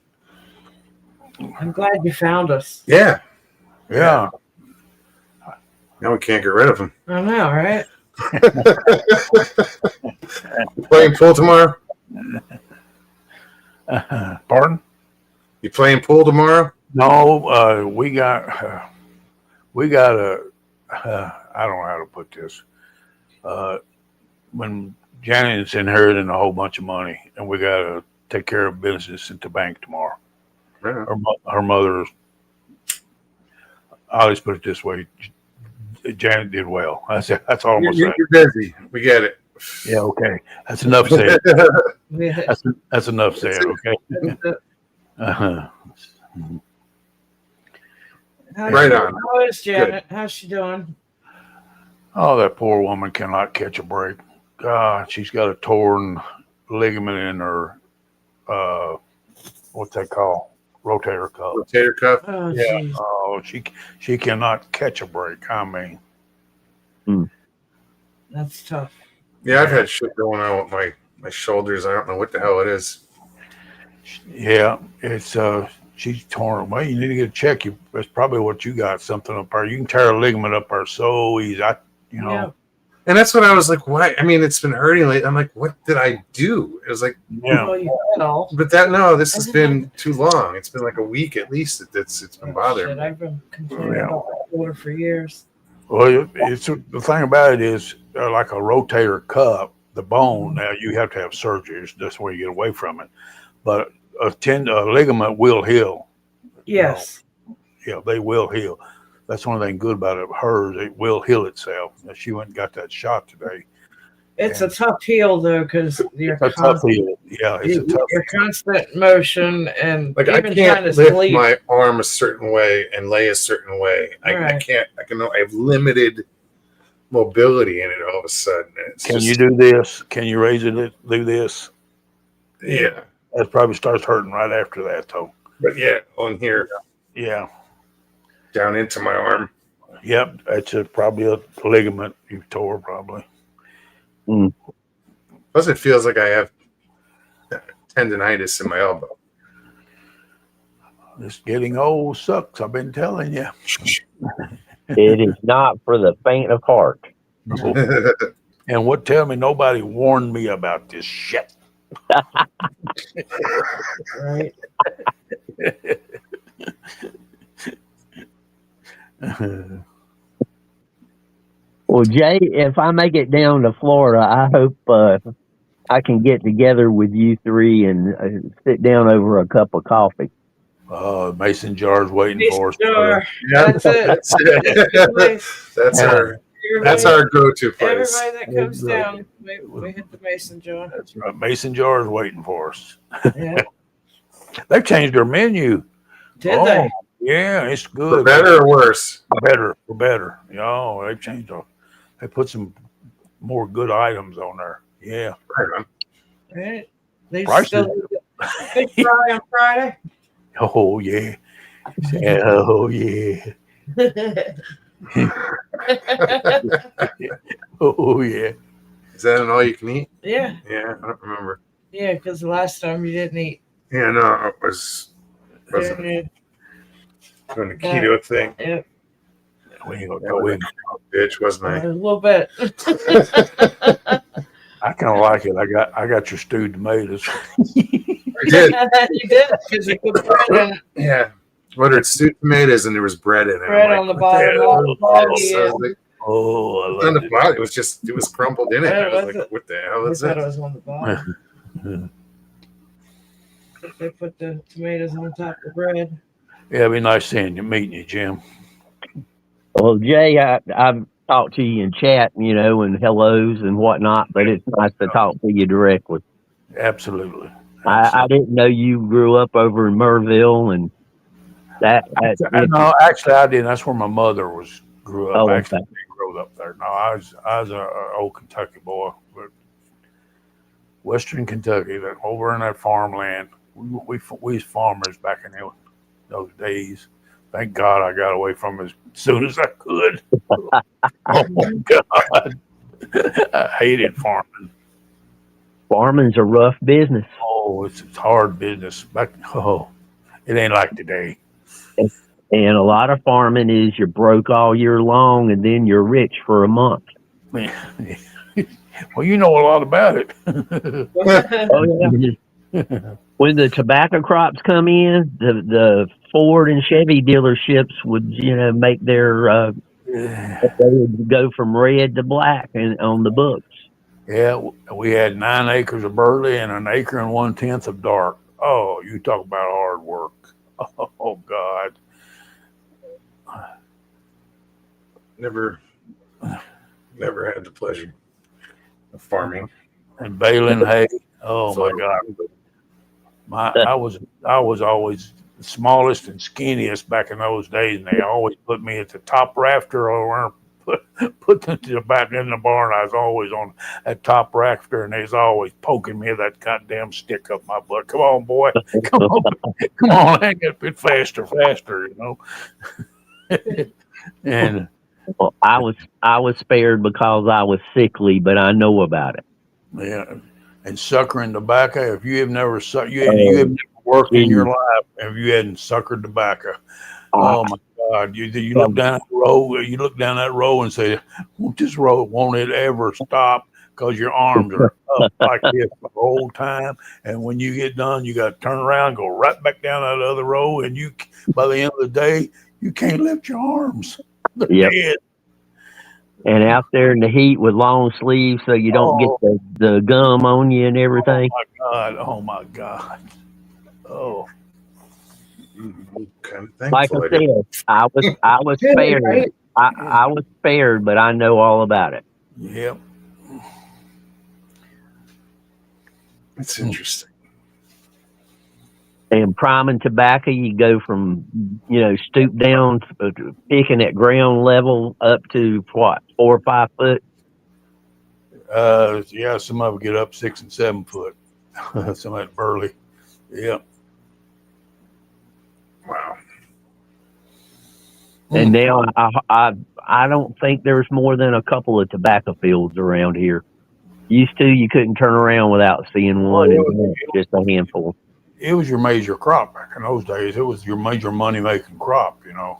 I'm glad you found us. yeah, Yeah. now we can't get rid of him. I know, right? You playing pool tomorrow? Pardon? You playing pool tomorrow? No, we got a, I don't know how to put this. When Janet's inheriting a whole bunch of money, and we got to take care of business at the bank tomorrow. Yeah. Her mother, I'll just put it this way, Janet did well. That's all I'm going to say. You're busy. We get it. Yeah, okay. That's enough said. Yeah. That's enough said, okay? Uh-huh. Right on. How is Janet? How's she doing? Oh, that poor woman cannot catch a break. God, she's got a torn ligament in her, what they call rotator cuff. Rotator cuff. Oh, Yeah. geez. Oh, she cannot catch a break. I mean, That's tough. Yeah, I've had shit going on with my shoulders. I don't know what the hell it is. yeah, it's she's torn. Well, you need to get a check. That's probably what you got. Something up there. You can tear a ligament up there so easy. Yeah. And that's what I was like, why? I mean, it's been hurting lately. I'm like, what did I do? It was like, Yeah. Well, you fell. but this has been too long. It's been like a week at least. It's been bothering Shit, me. I've been complaining Yeah. about my shoulder for years. Well, it's the thing about it is like a rotator cuff, the bone. Now you have to have surgery. That's where you get away from it. But a ligament will heal. Yes. Yeah, they will heal. That's one thing good about it. Hers, it will heal itself. She went and got that shot today. It's a tough heal though, because you're It's a tough constant, heal. Yeah, it's a tough. your constant motion and Like I even trying can't to lift sleep. my arm a certain way and lay a certain way. I Right. can't. I have limited mobility in it all of a sudden. It's Can just, you do this? Can you raise it? Do this? Yeah, That probably starts hurting right after that, though. but yeah, on here Yeah. down into my arm. Yep. That's probably a ligament you tore, probably. Plus, it feels like I have tendonitis in my elbow. This getting old sucks. I've been telling you. It is not for the faint of heart. And what tell me nobody warned me about this shit. Right. Well, Jay, if I make it down to Florida, I hope I can get together with you three and sit down over a cup of coffee. Mason jar's waiting for us. Sure. Yeah, That's it. that's it. That's our go-to place. Everybody that comes down, we hit the mason jar. That's right. Mason jar's waiting for us. Yeah. They've changed their menu. Did they? Yeah, it's For good. better or worse? For better. Yeah, they've changed them. They put some more good items on there. Yeah. Right on. Right. They Prices. still big fry on Friday. Oh yeah. Oh yeah. Oh yeah. Is that an all you can eat? Yeah. Yeah, I don't remember. Yeah, because the last time you didn't eat. Yeah, no, it wasn't Yeah. doing the keto thing. Yeah. We ain't gonna go in. Bitch, wasn't A I? little bit. I kind of like it. I got your stewed tomatoes. I did. You did because you put bread in it. Yeah. What are stewed tomatoes and there was bread in it. Bread I'm on the what bottom. hell? All foggy So I was and- like, Oh, I on love the it. bottom, it was crumpled in it. Yeah, I was was like, it? what the hell I is thought it that? was on the bottom. They put the tomatoes on top of the bread. Yeah, it'd be nice seeing you, meeting you, Jim. Well, Jay, I've talked to you in chat, and hellos and whatnot, but it's nice to talk to you directly. Absolutely. I didn't know you grew up over in Merville, and that. No, actually, I didn't. That's where my mother grew up. Oh, okay. Actually, I grew up there. No, I was a old Kentucky boy, but Western Kentucky, over in that farmland. We was farmers back in those days. Thank God I got away from it as soon as I could. Oh my God. I hated farming. Farming's a rough business. Oh, it's hard business. It ain't like today. And a lot of farming is you're broke all year long and then you're rich for a month. Well, you know a lot about it. Oh, yeah. When the tobacco crops come in, the Ford and Chevy dealerships would, make their, they would go from red to black and on the books. Yeah, we had 9 acres of Burley and 1 acre and 1/10 of dark. Oh, you talk about hard work. Oh God. Never had the pleasure of farming. And baling hay. Oh my God. I was always the smallest and skinniest back in those days, and they always put me at the top rafter or put them to the back in the barn. I was always on that top rafter, and they was always poking me with that goddamn stick up my butt. Come on, boy. Come on, hang it a bit faster, And Well, I was spared because I was sickly, but I know about it. yeah, and suckering tobacco. If you have never you have never worked in your life, if you hadn't suckered tobacco, oh my God! You look down that row. You look down that row and say, "Won't this row? Won't it ever stop?" Because your arms are up like this the whole time, and when you get done, you got to turn around, go right back down that other row, and you by the end of the day, you can't lift your arms. They're dead. And out there in the heat with long sleeves so you don't get the gum on you and everything. Oh my God. Oh. Kind of Like I said, I was spared. Right? I was spared, but I know all about it. Yep. It's interesting. And priming tobacco, you go from, stoop down, picking at ground level up to what, 4 or 5 foot? Yeah, some of them get up 6 and 7 foot. Some of that burley. Yeah. Wow. And now I don't think there's more than a couple of tobacco fields around here. Used to, you couldn't turn around without seeing one, and just a handful. It was your major crop back in those days. It was your major money-making crop, Yeah.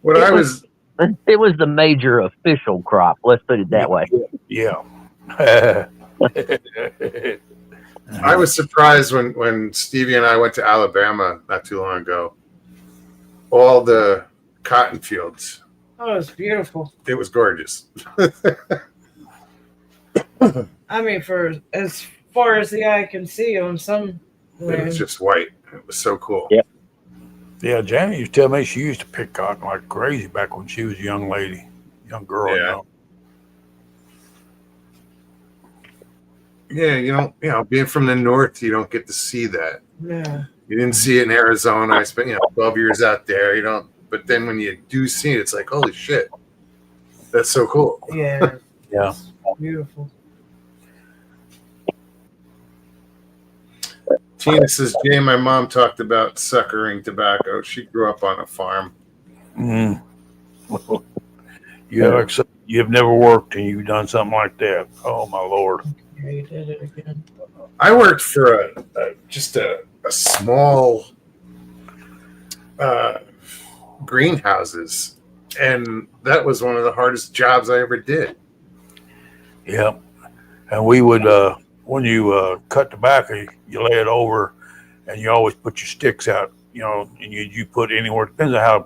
It was the major official crop. Let's put it that way. Yeah. I was surprised when Stevie and I went to Alabama not too long ago. All the cotton fields. Oh, it's beautiful. It was gorgeous. I mean, for as far as the eye can see on some It was just white. It was so cool. Yep. Yeah, Janet used to tell me she used to pick cotton like crazy back when she was a young girl. Yeah. Yeah, being from the north, you don't get to see that. Yeah. You didn't see it in Arizona. I spent 12 years out there. You don't. But then when you do see it, it's like, holy shit, that's so cool. Yeah. Yeah. Beautiful. Tina says, Jay, my mom talked about suckering tobacco. She grew up on a farm. Mm. You've never worked and you've done something like that. Oh my Lord. Yeah, you did it again. I worked for just a small greenhouses, and that was one of the hardest jobs I ever did. Yeah. And we would, when you cut tobacco, you lay it over and you always put your sticks out, and you put anywhere, depends on how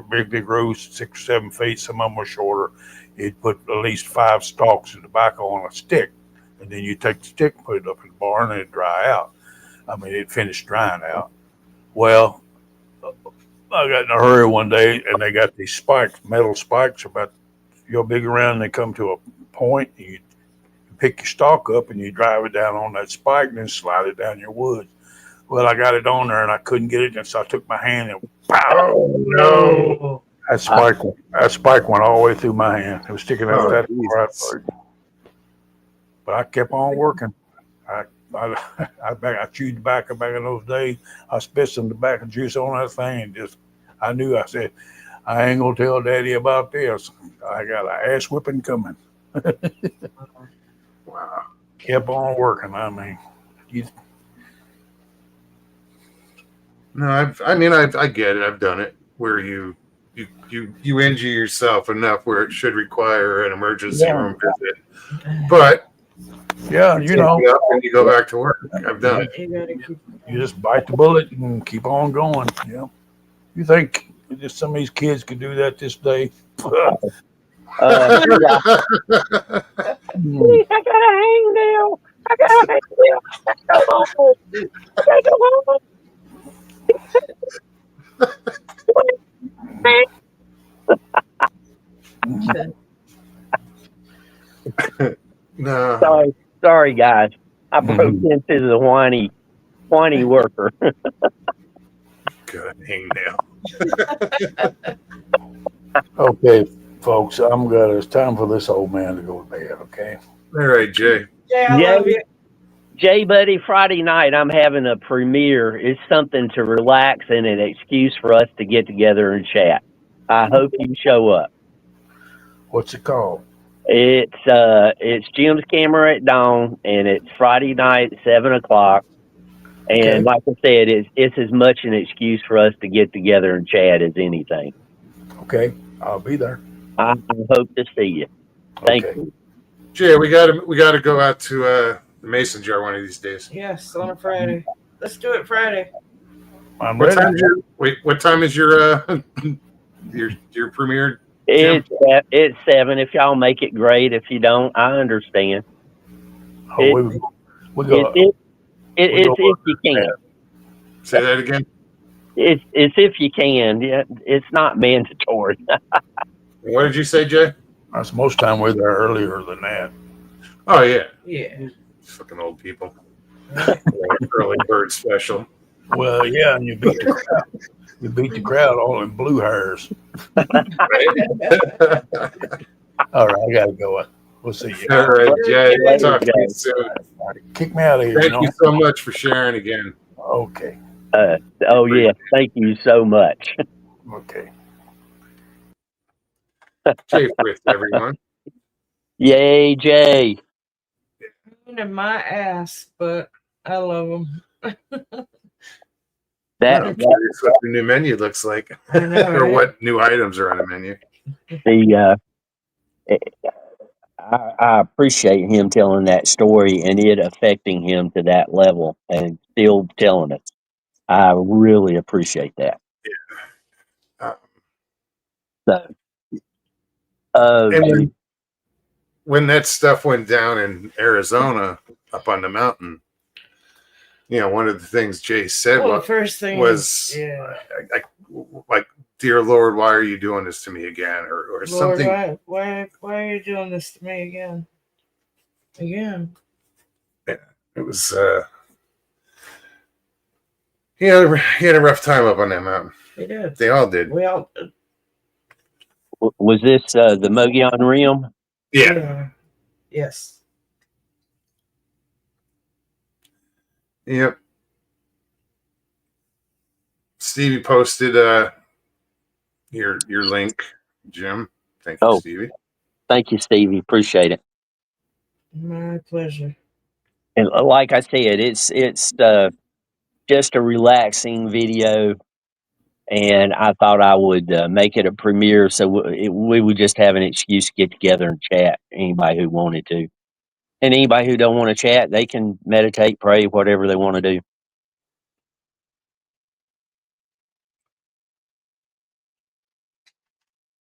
big they grew, 6 or 7 feet, some of them were shorter. You'd put at least 5 stalks of tobacco on a stick, and then you take the stick and put it up in the barn and it'd dry out. I mean, it'd finish drying out. Well, I got in a hurry one day and they got these spikes, metal spikes about big around, and they come to a point, and you pick your stalk up and you drive it down on that spike and then slide it down your woods. Well, I got it on there and I couldn't get it, and so I took my hand and pow! Oh, no. That spike went all the way through my hand. It was sticking out that far. But I kept on working. I chewed tobacco back in those days. I spit some tobacco juice on that thing and just I knew. I said, I ain't gonna tell Daddy about this. I got an ass whipping coming. Wow. Kept on working. I mean, you, No, I get it. I've done it where you injure yourself enough where it should require an emergency room visit, but yeah, you you take know, it up and you go back to work. I've done it. You gotta keep. you just bite the bullet and keep on going. Yeah. You think just some of these kids could do that this day? Yeah. Hmm. I got a hangnail. I got a hangnail. I gotta go home. I gotta go home. No, Sorry, guys. I broke Mhm. into the whiny worker. good hangnail. Okay, folks, it's time for this old man to go to bed. Okay. All right, Jay. Yeah, I love you. Jay, buddy, Friday night I'm having a premiere. It's something to relax and an excuse for us to get together and chat. I hope you show up. What's it called? It's Jim's Camera at Dawn, and it's Friday night, 7:00. And Okay. like I said, it's as much an excuse for us to get together and chat as anything. Okay, I'll be there. I hope to see you. Thank Okay. you. Jay, we gotta go out to the Mason jar one of these days. Yes, on a Friday. Let's do it Friday. I'm What ready. time is your your premiere? It's 7. If y'all make it, great. If you don't, I understand. Oh, we go. It's if you can. Say that again. It's if you can. Yeah, it's not mandatory. What did you say, Jay? That's most time we're there earlier than that. Oh yeah, Yeah. fucking old people. Early bird special. Well, yeah, and you beat the crowd. You beat the crowd all in blue hairs. All right, I gotta go. We'll see you. All right, Jay. Later, Talk to you guys. soon. Kick me out of here. Thank you so much for sharing again. Okay. Oh yeah, thank you so much. Okay. Jay Frith, everyone. Yay, Jay. In my ass, but I love them. That I'm curious what the new menu looks like, I know, or right? what new items are on the menu. I appreciate him telling that story and it affecting him to that level and still telling it. I really appreciate that. Uh, So, and when that stuff went down in Arizona, up on the mountain, one of the things Jay said Well, the first thing was, yeah. like, "Dear Lord, why are you doing this to me again?" or Lord, something. why are you doing this to me again? Again. It was he had a rough time up on that mountain. He did. They all did. We all was this the Mogollon Rim? Yeah. Yes. Yep. Stevie posted your link, Jim. Thank you, Oh. Stevie. Thank you, Stevie. Appreciate it. My pleasure. And like I said, it's just a relaxing video, and I thought I would make it a premiere so we would just have an excuse to get together and chat. Anybody who wanted to, and anybody who don't want to chat, they can meditate, pray, whatever they want to do.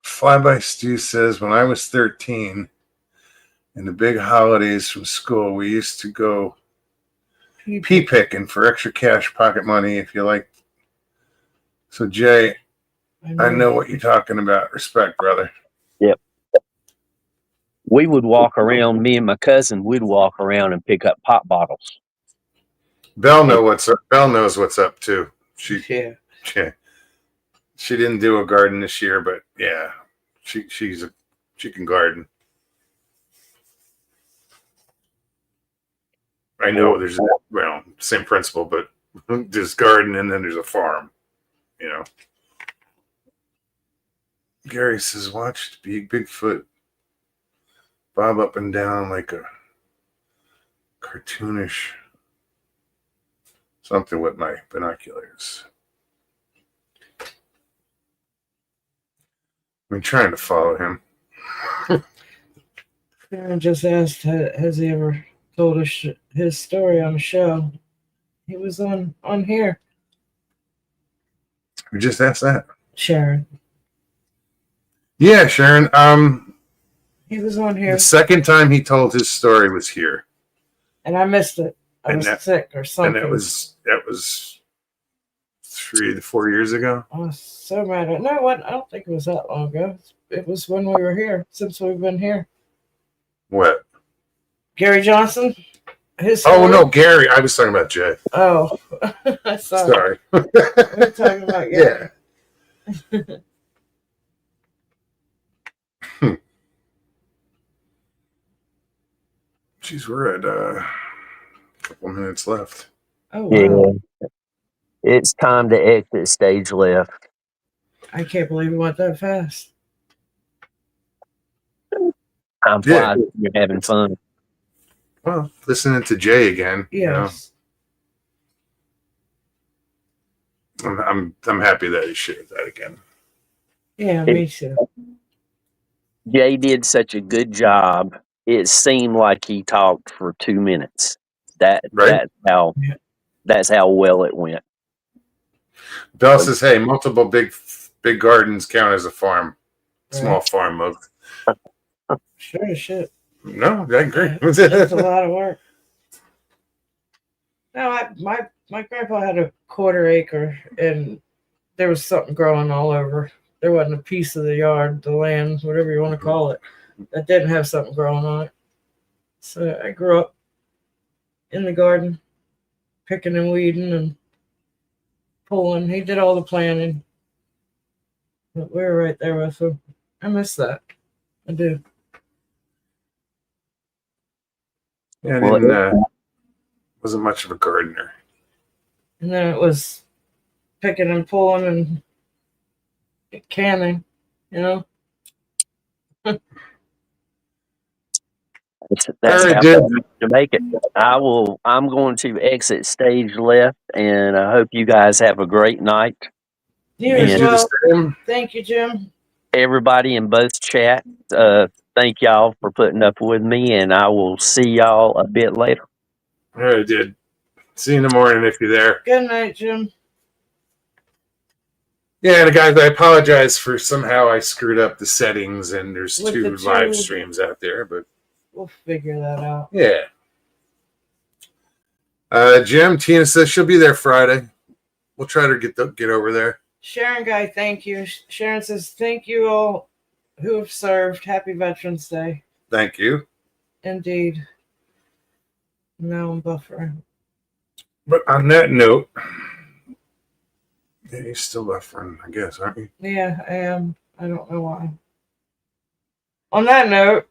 Flyby Stu says, when I was 13, in the big holidays from school, we used to go pea picking for extra cash, pocket money, if you like. So, Jay, I know what you're talking about. Respect, brother. Yep. We would walk around. Me and my cousin would walk around and pick up pop bottles. Belle knows what's up. Belle knows what's up too. She didn't do a garden this year, but yeah, she can garden. I know there's same principle, but there's garden and then there's a farm. Gary says, watched Bigfoot bob up and down like a cartoonish something with my binoculars. I'm trying to follow him. Aaron just asked, has he ever told us his story on the show? He was on here. We just asked that. Sharon. Yeah, Sharon. He was on here, The second time he told his story was here, and I missed it. I And was that- sick or something. and that was 3 to 4 years ago. I was so mad at. No, what? I don't think it was that long ago. It was when we were here. Since we've been here. What? Gary Johnson. His. Oh story? no, Gary. I was talking about Jay. Oh, sorry. Sorry. We're talking about Gary. Yeah. Jeez, we're at a couple minutes left. Oh wow! Yeah. It's time to exit stage left. I can't believe it went that fast. Time Yeah. flies. You're having fun. Well, listening to Jay again. Yes. I'm happy that he shared that again. Yeah, me too. Jay did such a good job. It seemed like he talked for 2 minutes. Right. That's how well it went. Bell says, "Hey, multiple big gardens count as a farm, small farm mode." Sure as shit. No, I agree. It's a lot of work. No, my grandpa had a 1/4 acre, and there was something growing all over. There wasn't a piece of the yard, the land, whatever you want to call it, that didn't have something growing on it. So I grew up in the garden, picking and weeding and pulling. He did all the planting. But we were right there with him. I miss that. I do. Yeah, I Well, didn't, wasn't much of a gardener. And then it was picking and pulling and canning, you know. That's Very how good. to make it. I'm going to exit stage left, and I hope you guys have a great night. You Yeah. as Do the well. same. Thank you, Jim. Everybody in both chat, thank y'all for putting up with me, and I will see y'all a bit later. All right, dude. See you in the morning if you're there. Good night, Jim. Yeah, and guys, I apologize for somehow I screwed up the settings, and there's With two the two- live streams out there, but We'll figure that out. yeah. Jim, Tina says she'll be there Friday. We'll try to get over there. Sharon Guy, thank you. Sharon says, thank you all who have served. Happy Veterans Day. Thank you. Indeed. Now I'm buffering. But on that note, yeah, you're still buffering, I guess, aren't you? Yeah, I am. I don't know why. On that note,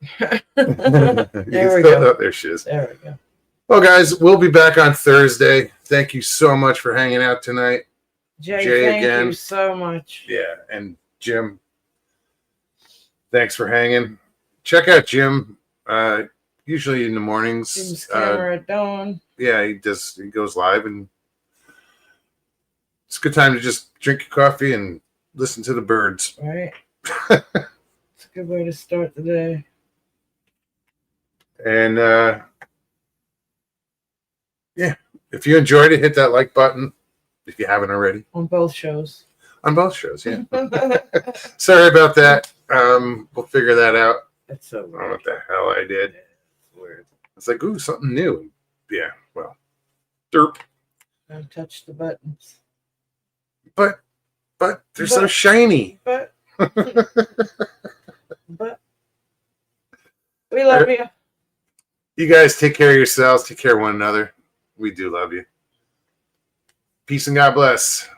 There we go. There she is. there we go. Well, guys, we'll be back on Thursday. Thank you so much for hanging out tonight. Jay, Jay thank again. you so much. Yeah, and Jim, thanks for hanging. Check out Jim. Usually in the mornings. Jim's camera at dawn. Yeah, he goes live, and it's a good time to just drink your coffee and listen to the birds. Right? It's a good way to start the day. And yeah, if you enjoyed it, hit that like button if you haven't already On both shows. on both shows. Yeah. Sorry about that. We'll figure that out. It's so I don't know weird. what the hell I did. It's weird. It's like, ooh, something new. Yeah, well, derp. Don't touch the buttons. But they're so But- shiny. But we love you. You guys take care of yourselves. Take care of one another. We do love you. Peace and God bless.